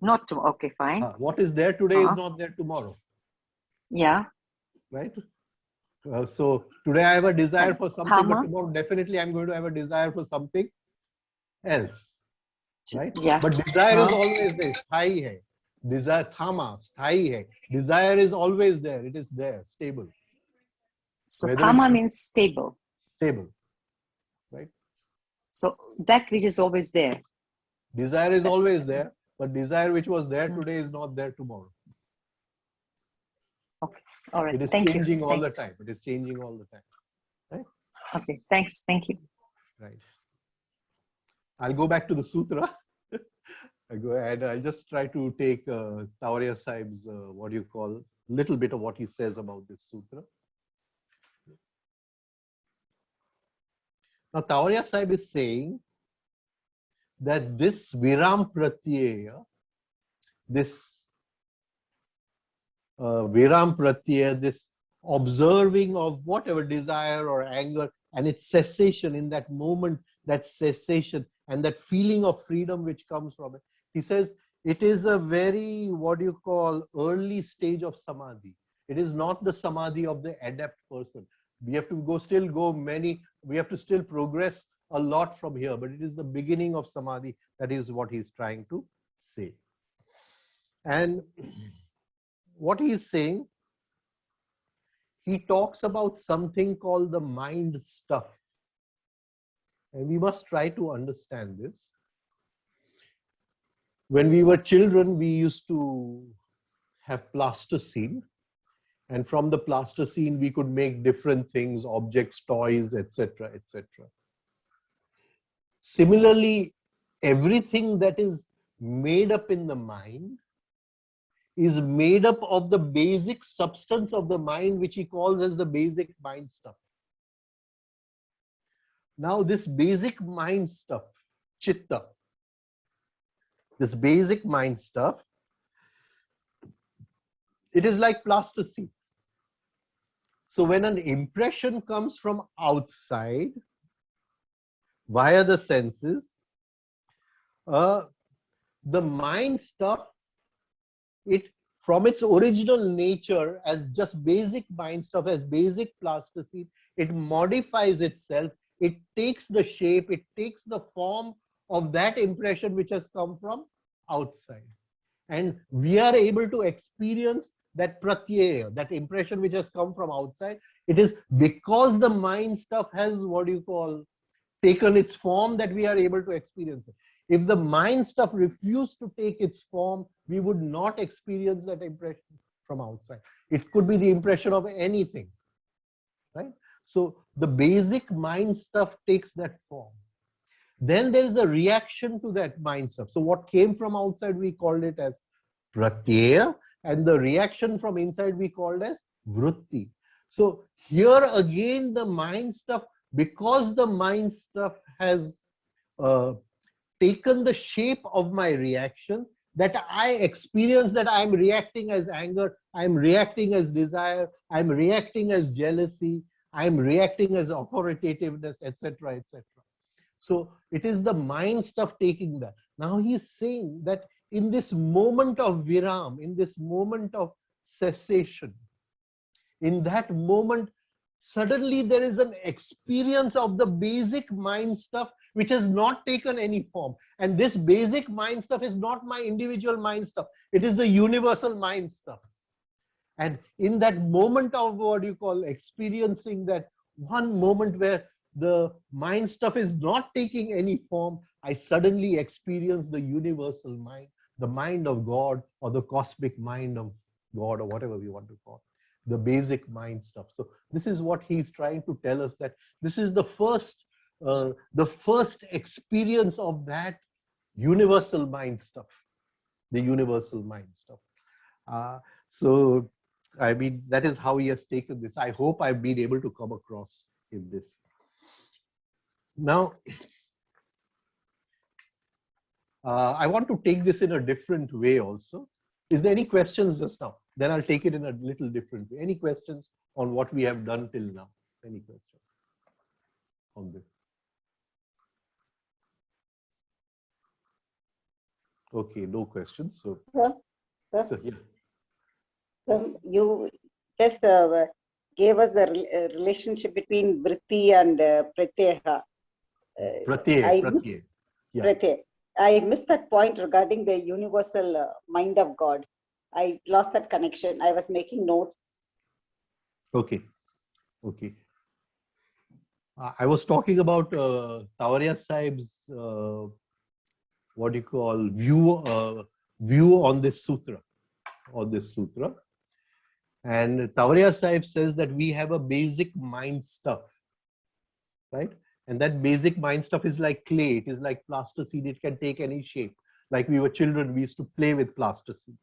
not tomorrow. Okay, fine. What is there today is not there tomorrow. Yeah. Right? So today I have a desire for something, Thama? but tomorrow definitely I'm going to have a desire for something else. Right? Yeah. But desire is always there. Sthai hai. Desire, Thama, sthai hai. Desire is always there. It is there, stable. So Whether Tama means stable. Stable. Right? So that which is always there. Desire is always there, but desire which was there today is not there tomorrow. Okay. All right. It is Thank changing you. all Thanks. the time. It is changing all the time. Right? Okay. Thanks. Thank you. Right. I'll go back to the sutra. I go ahead. I'll just try to take Tawaria Sahib's, little bit of what he says about this sutra. Now, Tawaria Sahib is saying that this Viram Pratyaya, this this observing of whatever desire or anger and its cessation in that moment, that cessation and that feeling of freedom which comes from it. He says it is a very, early stage of samadhi. It is not the samadhi of the adept person. We have to we have to still progress a lot from here, but it is the beginning of samadhi. That is what he's trying to say. And what he is saying, he talks about something called the mind stuff. And we must try to understand this. When we were children, we used to have plasticine. And from the plasticine, we could make different things, objects, toys, etc., etc. Similarly, everything that is made up in the mind is made up of the basic substance of the mind, which he calls as the basic mind stuff. Now, this basic mind stuff, chitta, this basic mind stuff, it is like plasticine. So when an impression comes from outside via the senses, the mind stuff, it from its original nature as just basic mind stuff, as basic plasticine, it modifies itself, it takes the shape, it takes the form of that impression which has come from outside. And we are able to experience that pratyaya, that impression which has come from outside. It is because the mind stuff has taken its form that we are able to experience it. If the mind stuff refused to take its form, we would not experience that impression from outside. It could be the impression of anything, right? So the basic mind stuff takes that form. Then there is a reaction to that mind stuff. So what came from outside, we called it as pratyaya, and the reaction from inside we called as vritti. So here again, the mind stuff, because the mind stuff has taken the shape of my reaction, that I experience that I'm reacting as anger, I'm reacting as desire, I'm reacting as jealousy, I'm reacting as authoritativeness, etc., etc. So it is the mind stuff taking that. Now he's saying that in this moment of viram, in this moment of cessation, in that moment, suddenly there is an experience of the basic mind stuff which has not taken any form. And this basic mind stuff is not my individual mind stuff. It is the universal mind stuff. And in that moment of what you call experiencing that one moment where the mind stuff is not taking any form, I suddenly experience the universal mind, the mind of God, or the cosmic mind of God, or whatever we want to call it, the basic mind stuff. So this is what he's trying to tell us, that this is the first experience of that universal mind stuff, the universal mind stuff. So I mean, that is how he has taken this. I hope I've been able to come across in this. Now, I want to take this in a different way also. Is there any questions just now? Then I'll take it in a little different way. Any questions on what we have done till now? Any questions on this? Okay, no questions. So, yeah. You just gave us the relationship between vritti and pratyaya. Pratyaya. Yeah. Pratyaya. I missed that point regarding the universal mind of God. I lost that connection. I was making notes. Okay. Okay. I was talking about Tavaria Sahib's what do you call view on this sutra, and Tavaria Sahib says that we have a basic mind stuff, right? And that basic mind stuff is like clay. It is like plasticine. It can take any shape. Like we were children, we used to play with plasticine.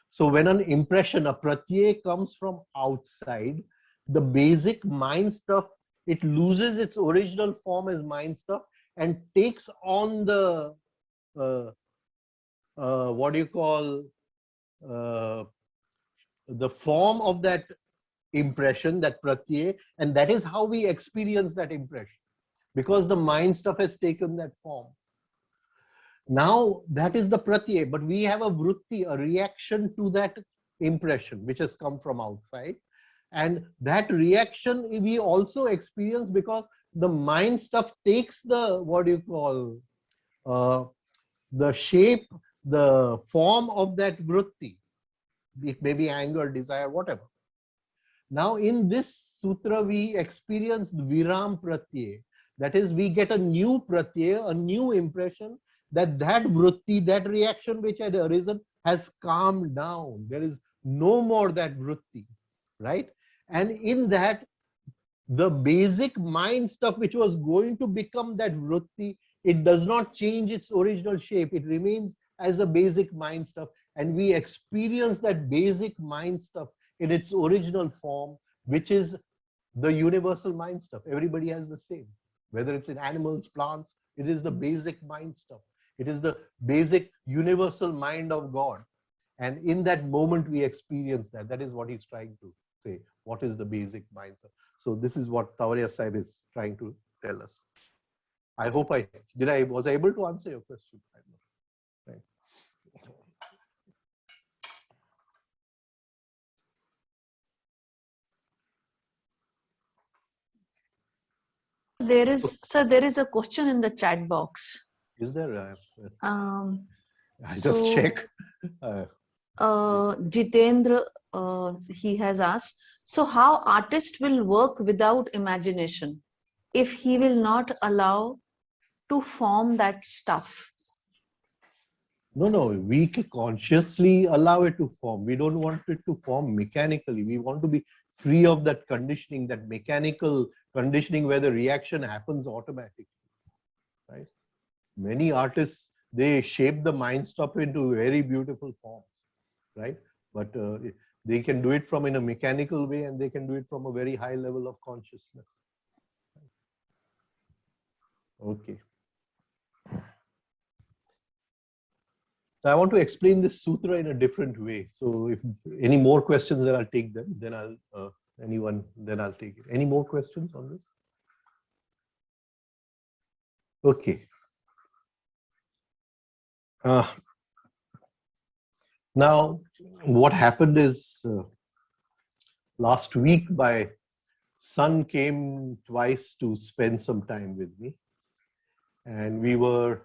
So when an impression, a pratyaya, comes from outside, the basic mind stuff, it loses its original form as mind stuff and takes on the what do you call the form of that impression, that pratyaya, and that is how we experience that impression, because the mind stuff has taken that form. Now that is the pratyaya, but we have a vritti, a reaction to that impression which has come from outside, and that reaction we also experience because the mind stuff takes the what do you call the shape, the form of that vritti. It may be anger, desire, whatever. Now in this sutra we experience viram pratyaya. That is, we get a new pratyaya, a new impression that vritti, that reaction which had arisen has calmed down. There is no more that vritti, right? And in that, the basic mind stuff which was going to become that vritti, it does not change its original shape. It remains as a basic mind stuff. And we experience that basic mind stuff in its original form, which is the universal mind stuff. Everybody has the same. Whether it's in animals, plants, it is the basic mind stuff. It is the basic universal mind of God. And in that moment, we experience that. That is what he's trying to say. What is the basic mind stuff? So this is what Tavaria Sahib is trying to tell us. I hope was I able to answer your question? Right. There is a question in the chat box. Is there? I just check. Jitendra, he has asked, so how artist will work without imagination if he will not allow to form that stuff? No, we can consciously allow it to form. We don't want it to form mechanically. We want to be free of that conditioning, that mechanical conditioning where the reaction happens automatically, right? Many artists, they shape the mind stuff into very beautiful forms, right? But they can do it from in a mechanical way, and they can do it from a very high level of consciousness. Okay. So I want to explain this sutra in a different way. So if any more questions, then I'll take them. Then I'll then I'll take it. Any more questions on this? Okay. Now, what happened is last week my son came twice to spend some time with me, and we were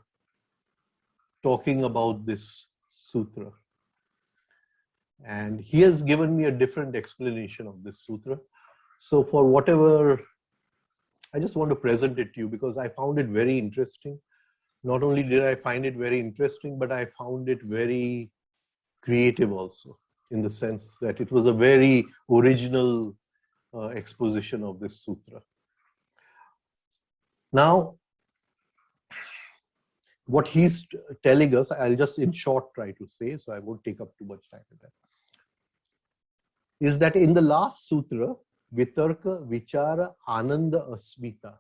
talking about this sutra. And he has given me a different explanation of this sutra. So for whatever, I just want to present it to you because I found it very interesting. Not only did I find it very interesting, but I found it very creative also, in the sense that it was a very original exposition of this sutra. Now, what he's telling us, I'll just in short try to say, so I won't take up too much time with that, is that in the last sutra, Vitarka, Vichara, Ananda, Asmita.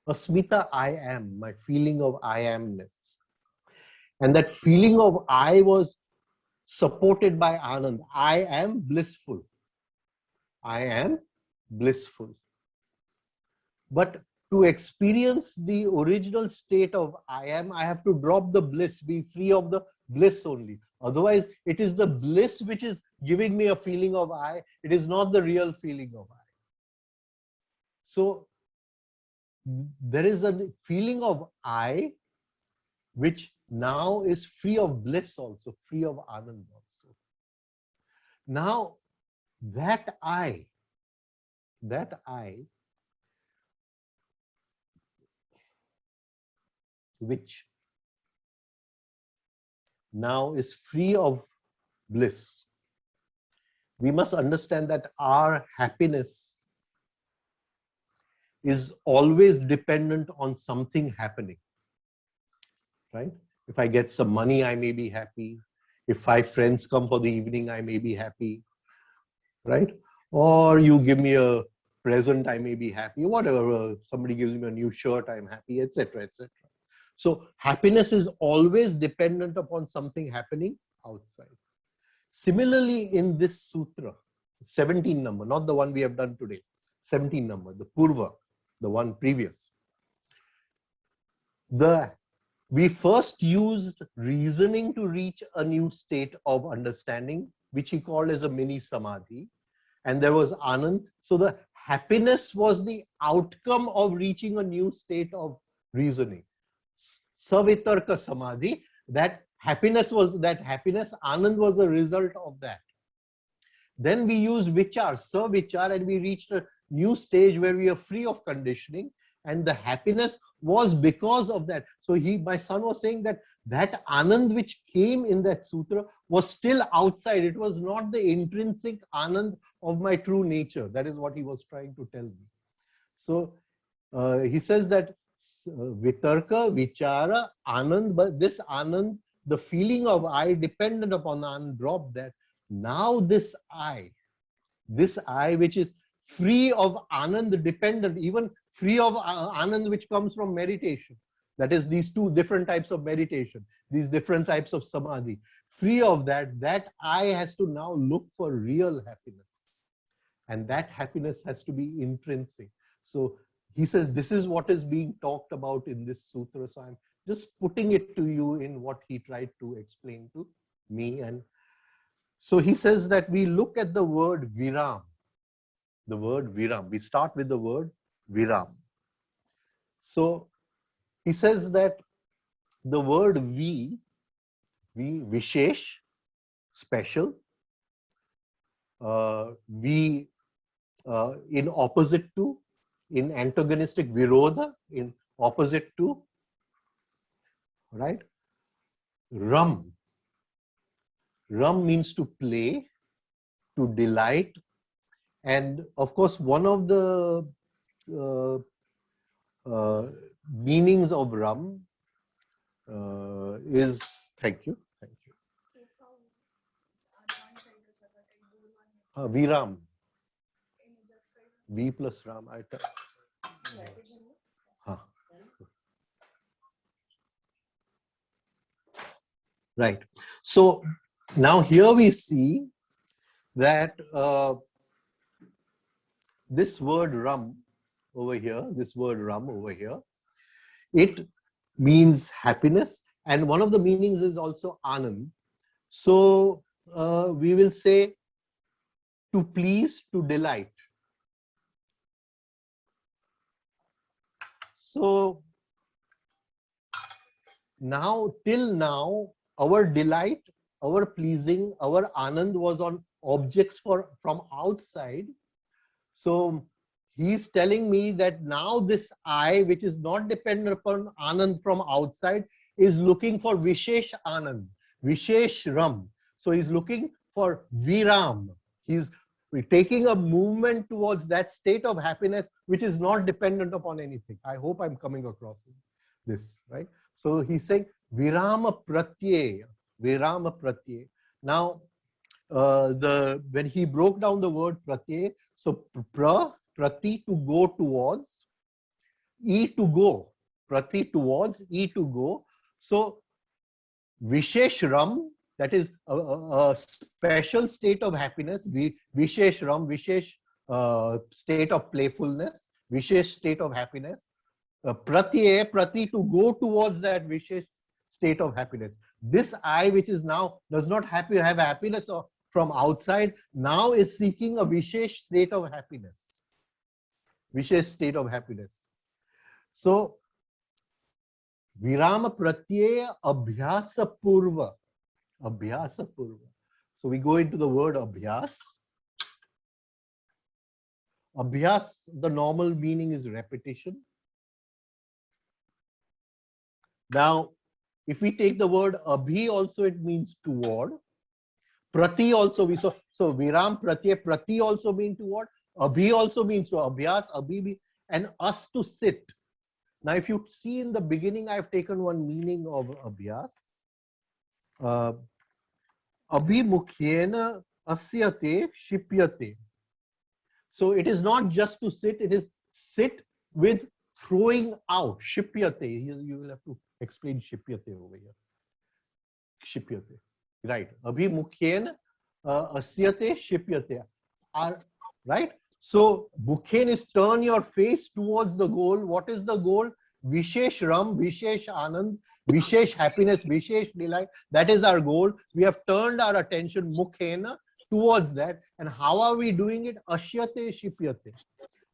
Asmita, I am, my feeling of I amness. And that feeling of I was supported by Anand. I am blissful. I am blissful. But to experience the original state of I am, I have to drop the bliss, be free of the bliss only. Otherwise, it is the bliss which is giving me a feeling of I. It is not the real feeling of I. So there is a feeling of I which now is free of bliss also, free of Anand also. Now, that I, which now is free of bliss, we must understand that our happiness is always dependent on something happening, right? If I get some money, I may be happy. If 5 friends come for the evening, I may be happy, right? Or you give me a present, I may be happy. Whatever, somebody gives me a new shirt, I'm happy, etc., etc. So happiness is always dependent upon something happening outside. Similarly, in this sutra, 17 number, not the one we have done today, 17 number, the Purva, the one previous. We first used reasoning to reach a new state of understanding, which he called as a mini samadhi. And there was Anand. So the happiness was the outcome of reaching a new state of reasoning. Savitarka samadhi, that happiness, Anand was a result of that. Then we used Vichar, Vichar, and we reached a new stage where we are free of conditioning, and the happiness was because of that. So my son was saying that Anand which came in that sutra was still outside. It was not the intrinsic Anand of my true nature. That is what he was trying to tell me. So he says that Vitarka, Vichara, Anand, but this Anand, the feeling of I dependent upon Anand, drop that. Now this I which is free of Anand dependent, even free of Anand which comes from meditation. That is these two different types of meditation, these different types of samadhi. Free of that I has to now look for real happiness. And that happiness has to be intrinsic. So he says this is what is being talked about in this sutra. So I'm just putting it to you in what he tried to explain to me. And so he says that we look at the word viram. The word viram. We start with the word viram. So he says that the word vishesh, special, in opposite to, in antagonistic, virodha, in opposite to, right? Ram. Ram means to play, to delight. And of course, one of the meanings of Ram is, thank you. Viram. V plus Ram. Right. So now here we see that this word Ram over here, it means happiness, and one of the meanings is also Anand. So we will say to please, to delight. So now, till now, our delight, our pleasing, our Anand was on objects from outside. So he's telling me that now this I, which is not dependent upon Anand from outside, is looking for Vishesh Anand, Vishesh Ram. So he's looking for Viram. He's taking a movement towards that state of happiness which is not dependent upon anything. I hope I'm coming across this, right? So he's saying Virama Pratyaya, Virama Pratyaya. Now, when he broke down the word Pratyaya, so Prati to go towards, E to go, Prati towards, E to go. So Vishesh Ram, that is a special state of happiness, Vishesh Ram, Vishesh state of playfulness, Vishesh state of happiness. Pratyaya, Prati to go towards that Vishesh state of happiness. This I, which is now does not have happiness from outside, now is seeking a Vishesh state of happiness. Vishesh state of happiness. So Virama Pratyaya Abhyasa Purva. Abhyasa Purva. So we go into the word Abhyas. Abhyas, the normal meaning is repetition. Now, if we take the word Abhi also, it means toward. Prati also, so Viram Pratyaya, Prati also means toward. Abhi also means to Abhyas, Abhi, and us to sit. Now, if you see in the beginning, I've taken one meaning of Abhyas. Abhimukhyena asyate shipyate. So it is not just to sit, it is sit with throwing out. Shipyate. You will have to explain shipyate over here. Shipyate. Right. Abhimukhyena asyate shipyate. Right? So mukhen is turn your face towards the goal. What is the goal? Vishesh Ram, Vishesh Anand, Vishesh happiness, Vishesh delight. That is our goal. We have turned our attention mukhena towards that. And how are we doing it? Ashyate shipyate.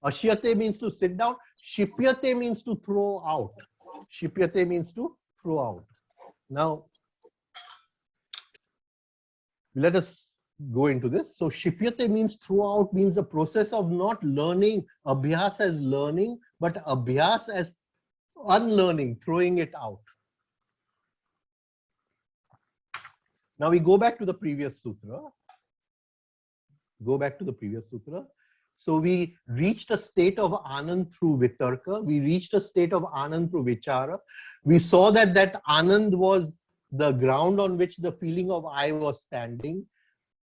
Ashyate means to sit down. Shipyate means to throw out. Shipyate means to throw out. Now, let us go into this. So shipyate means throughout, means a process of not learning abhyas as learning, but abhyas as unlearning, throwing it out. Now we go back to the previous sutra. So we reached a state of Anand through Vitarka. We reached a state of Anand through Vichara. We saw that that Anand was the ground on which the feeling of I was standing.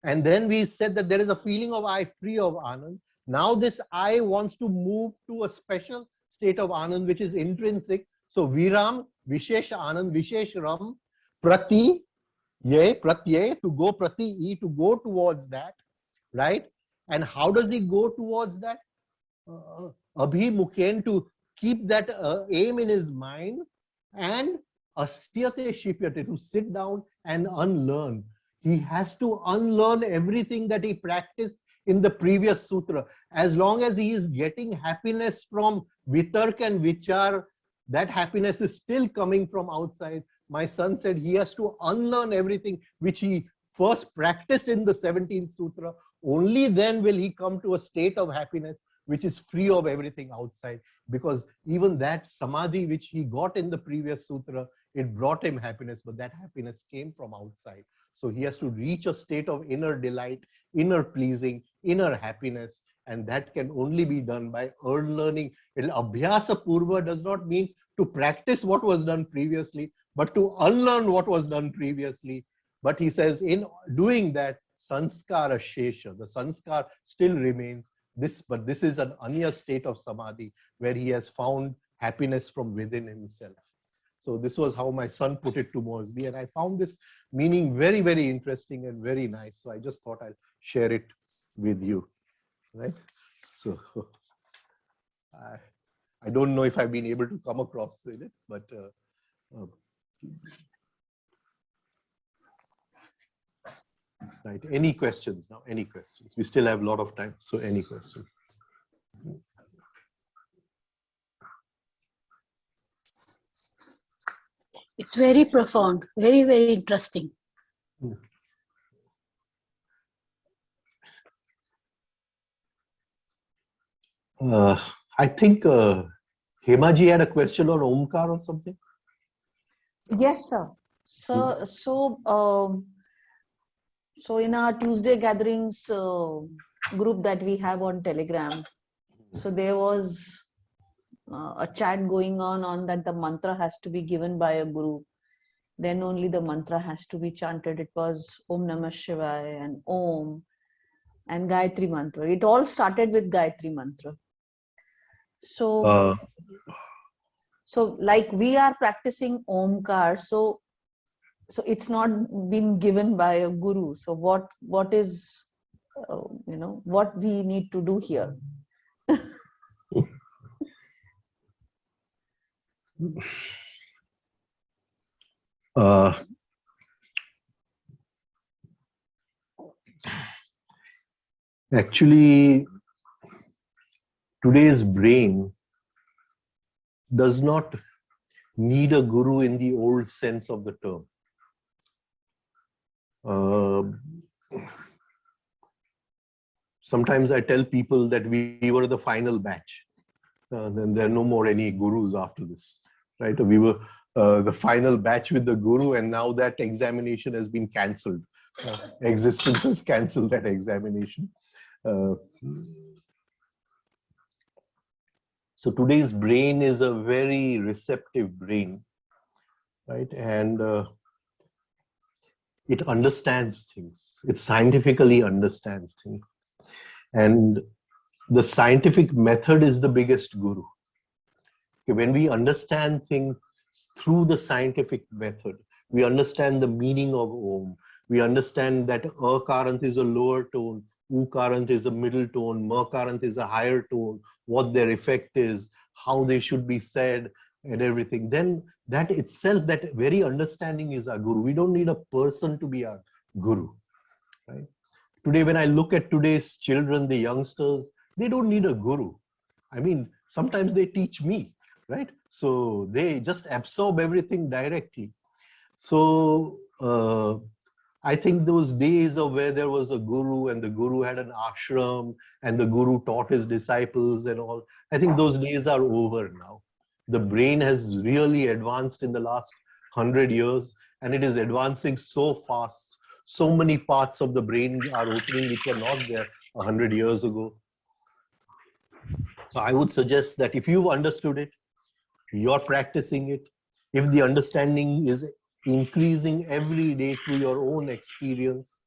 And then we said that there is a feeling of I free of Anand. Now this I wants to move to a special state of Anand, which is intrinsic. So Viram, Vishesh Anand, Vishesh Ram, Prati, Pratyay, to go Prati, to go towards that, right? And how does he go towards that? Abhimukhen, to keep that aim in his mind, and Astyate Shipyate, to sit down and unlearn. He has to unlearn everything that he practiced in the previous sutra. As long as he is getting happiness from Vitark and Vichar, that happiness is still coming from outside. My son said he has to unlearn everything which he first practiced in the 17th sutra. Only then will he come to a state of happiness which is free of everything outside. Because even that samadhi which he got in the previous sutra it brought him happiness, but that happiness came from outside. So he has to reach a state of inner delight, inner pleasing, inner happiness, and that can only be done by learning. Abhyasa purva does not mean to practice what was done previously, but to unlearn what was done previously. But he says in doing that, sanskara shesha, the sanskar still remains. But this is an anya state of samadhi where he has found happiness from within himself. So this was how my son put it to Moresby, and I found this meaning very, very interesting and very nice. So I just thought I'll share it with you, right? So I don't know if I've been able to come across with it, but right. Any questions now? Any questions? We still have a lot of time, so any questions? It's very profound, very, very interesting. I think Hemaji had a question on Omkar or something. Yes, sir. So in our Tuesday gatherings group that we have on Telegram, so there was a chat going on that the mantra has to be given by a guru. Then only the mantra has to be chanted. It was Om Namah Shivaya and Om and Gayatri mantra. It all started with Gayatri mantra. So like we are practicing Omkar, so it's not been given by a guru. So what is what we need to do here? Actually, today's brain does not need a guru in the old sense of the term. Sometimes I tell people that we were the final batch. Then there are no more any gurus after this, right? We were the final batch with the guru, and now that examination has been cancelled. Existence has cancelled that examination. So today's brain is a very receptive brain, right? And it understands things. It scientifically understands things. And the scientific method is the biggest guru. Okay, when we understand things through the scientific method, we understand the meaning of Om. We understand that Akarant is a lower tone, Ukarant is a middle tone, Makarant is a higher tone, what their effect is, how they should be said, and everything. Then that itself, that very understanding is our guru. We don't need a person to be our guru, right? Today, when I look at today's children, the youngsters, they don't need a guru. I mean, sometimes they teach me, right? So they just absorb everything directly. So I think those days of where there was a guru and the guru had an ashram and the guru taught his disciples and all, I think those days are over now. The brain has really advanced in the last 100 years, and it is advancing so fast. So many parts of the brain are opening which were not there 100 years ago. So I would suggest that if you've understood it, you're practicing it, if the understanding is increasing every day through your own experience,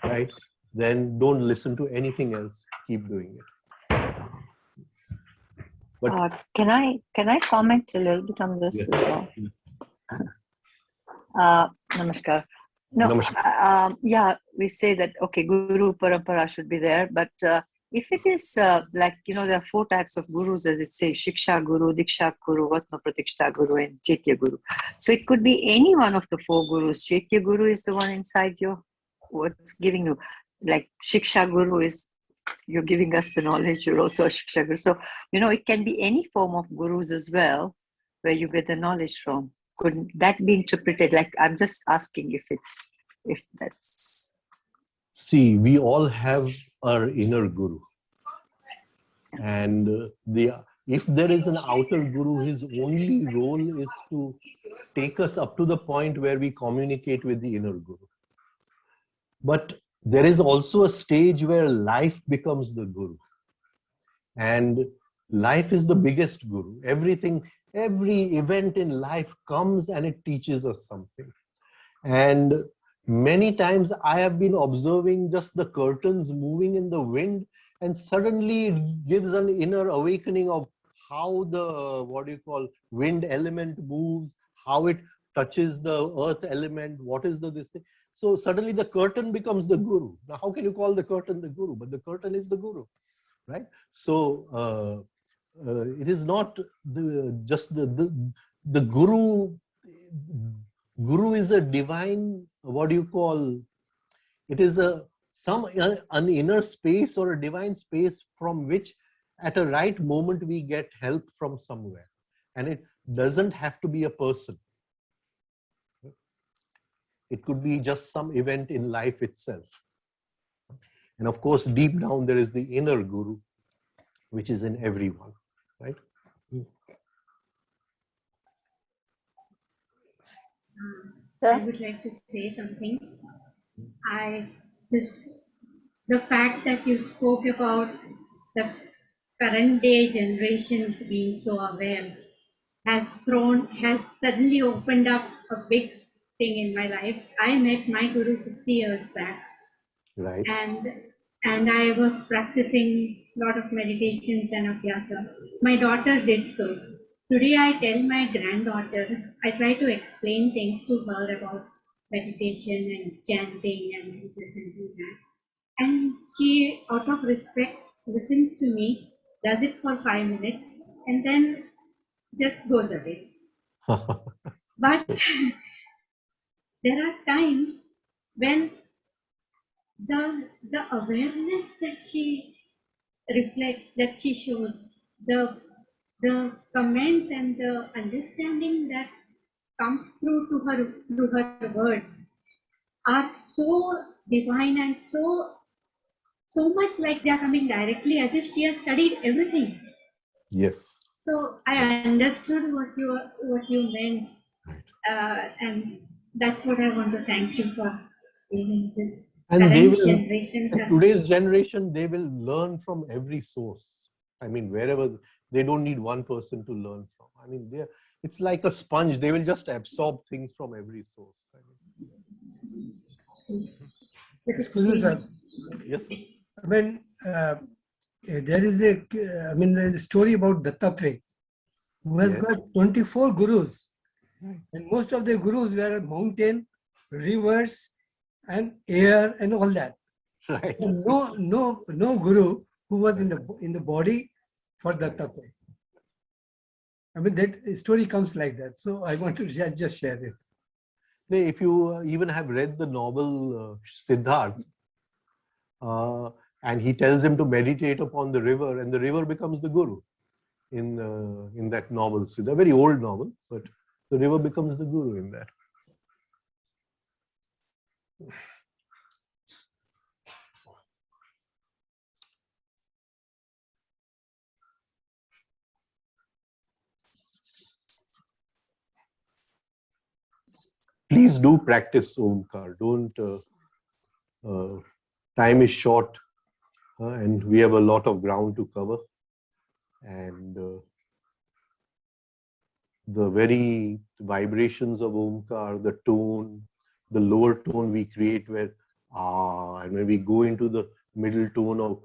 right, then don't listen to anything else. Keep doing it. But Can I comment a little bit on this as well? Namaskar. No, Namaskar. yeah, we say that, okay, Guru Parampara should be there, but if it is like, there are 4 types of gurus, as it says, Shiksha Guru, Diksha Guru, Vatma Pratikshta Guru, and Chaitya Guru. So it could be any one of the 4 gurus. Chaitya Guru is the one inside you, what's giving you. Like Shiksha Guru is, you're giving us the knowledge, you're also a Shiksha Guru. So, it can be any form of gurus as well, where you get the knowledge from. Could that be interpreted? Like, I'm just asking if that's... See, we all have our inner guru. And if there is an outer guru, his only role is to take us up to the point where we communicate with the inner guru. But there is also a stage where life becomes the guru. And life is the biggest guru. Everything, every event in life comes and it teaches us something. And many times I have been observing just the curtains moving in the wind, and suddenly it gives an inner awakening of how the, what do you call, wind element moves, how it touches the earth element, what is this thing. So suddenly the curtain becomes the guru. Now, how can you call the curtain the guru? But the curtain is the guru, right? So it is not just the guru. Guru is a divine, what do you call, it is an inner space or a divine space from which at a right moment we get help from somewhere. And it doesn't have to be a person. It could be just some event in life itself. And of course, deep down there is the inner guru, which is in everyone, right? I would like to say something. The fact that you spoke about the current day generations being so aware has suddenly opened up a big thing in my life. I met my guru 50 years back. Right. And I was practicing a lot of meditations and abhyasa. My daughter did so. Today I tell my granddaughter, I try to explain things to her about meditation and chanting and this and do that. And she, out of respect, listens to me, does it for 5 minutes, and then just goes away. But there are times when the awareness that she reflects, that she shows, the comments and the understanding that comes through her words are so divine and so much like they are coming directly, as if she has studied everything. Yes. So I understood what you meant, and that's what I want to thank you for explaining this. And they will, today's generation, they will learn from every source. I mean, wherever, they don't need one person to learn from. I mean, it's like a sponge. They will just absorb things from every source. I mean. Excuse me, sir. Yes. I mean, there is a story about Dattatreya, who has got 24 gurus. And most of the gurus were mountain, rivers, and air, and all that. Right. And no guru who was in the body for Dattatreya. I mean, that story comes like that. So I want to just share it. If you even have read the novel Siddharth, and he tells him to meditate upon the river, and the river becomes the guru in that novel. It's a very old novel, but the river becomes the guru in that. Please do practice Omkar. Don't. Time is short, and we have a lot of ground to cover. And the very vibrations of Omkar, the tone, the lower tone we create where and when we go into the middle tone of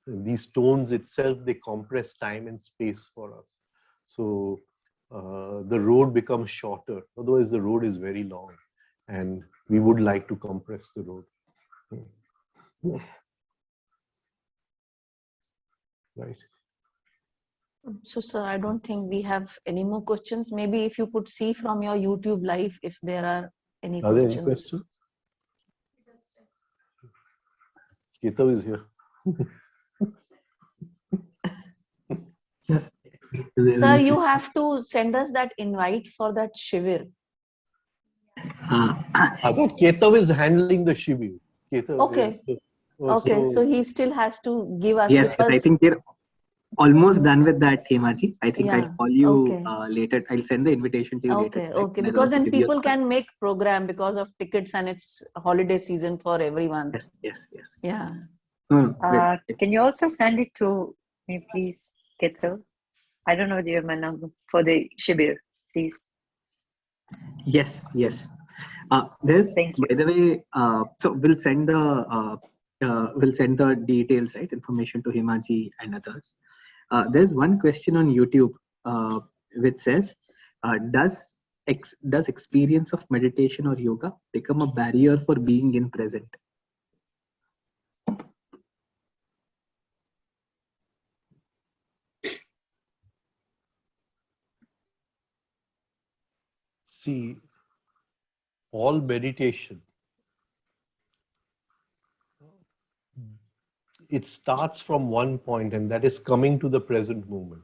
these tones itself, they compress time and space for us. So the road becomes shorter. Otherwise, the road is very long, and we would like to compress the road. Right. So, sir, I don't think we have any more questions. Maybe if you could see from your YouTube live if there are any questions. There any questions? Keto is here. Sir, you have to send us that invite for that shivir. Keto is handling the shivir. Okay. So he still has to give us. Yes, I think almost done with that, Hemaji. I think Yeah. I'll call you Okay. Later. I'll send the invitation to you later. Okay. Tonight, Okay. and I'll Because also then give you a people call. can make program because of tickets and it's holiday season for everyone. Yes. Yeah. No, great. Can you also send it to me, please, Ketal? I don't know whether you have my number for the Shibir, please. Yes. There's, Thank you. by the way, so we'll send the details, right? Information to Himaji and others. There's one question on YouTube which says, does experience of meditation or yoga become a barrier for being in present? See, all meditation, it starts from one point, and that is coming to the present moment.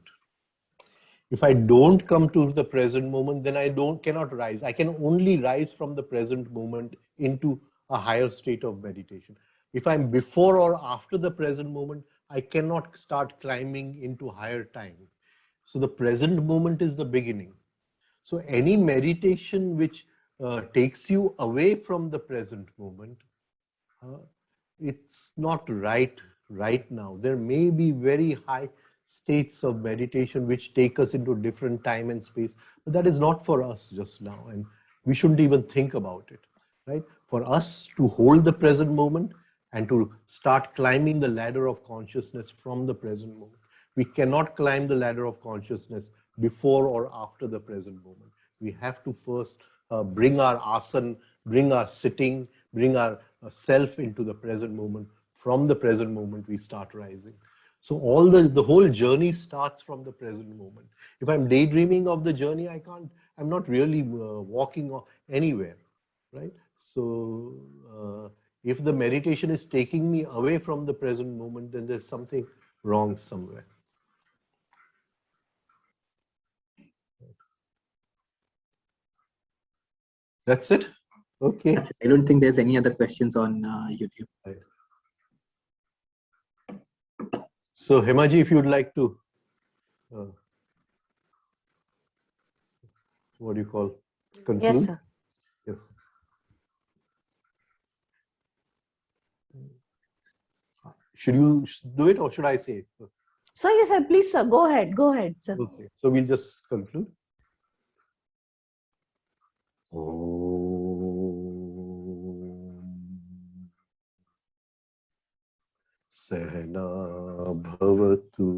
If I don't come to the present moment, then I cannot rise. I can only rise from the present moment into a higher state of meditation. If I'm before or after the present moment, I cannot start climbing into higher time. So the present moment is the beginning. So any meditation which takes you away from the present moment, it's not right now. There may be very high states of meditation which take us into different time and space, but that is not for us just now, and we shouldn't even think about it, right? For us to hold the present moment and to start climbing the ladder of consciousness from the present moment. We cannot climb the ladder of consciousness before or after the present moment. We have to first bring our asana, bring our sitting, bring our self into the present moment. From the present moment, we start rising. So all the whole journey starts from the present moment. If I'm daydreaming of the journey, I'm not really walking anywhere, right? So if the meditation is taking me away from the present moment, then there's something wrong somewhere. That's it? Okay. I don't think there's any other questions on YouTube. Right. So Hemaji, if you'd like to, what do you call, conclude? Yes, sir. Yes. Should you do it or should I say it? So yes, sir. Please, sir. Go ahead, sir. Okay. So we'll just conclude. Sehna bhavatu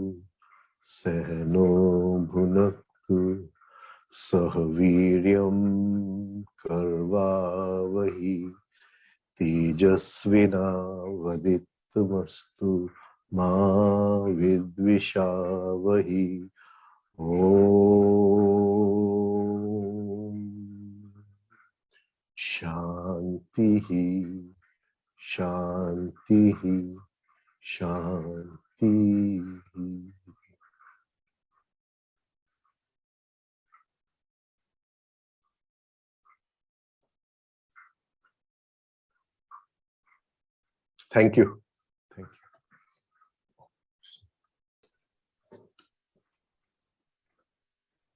sehno bhunaktu sahaviryam karvavahi tejasvina vaditmastu ma vidvishavahi. Om Shantihi Shantihi Shantihi. Thank you.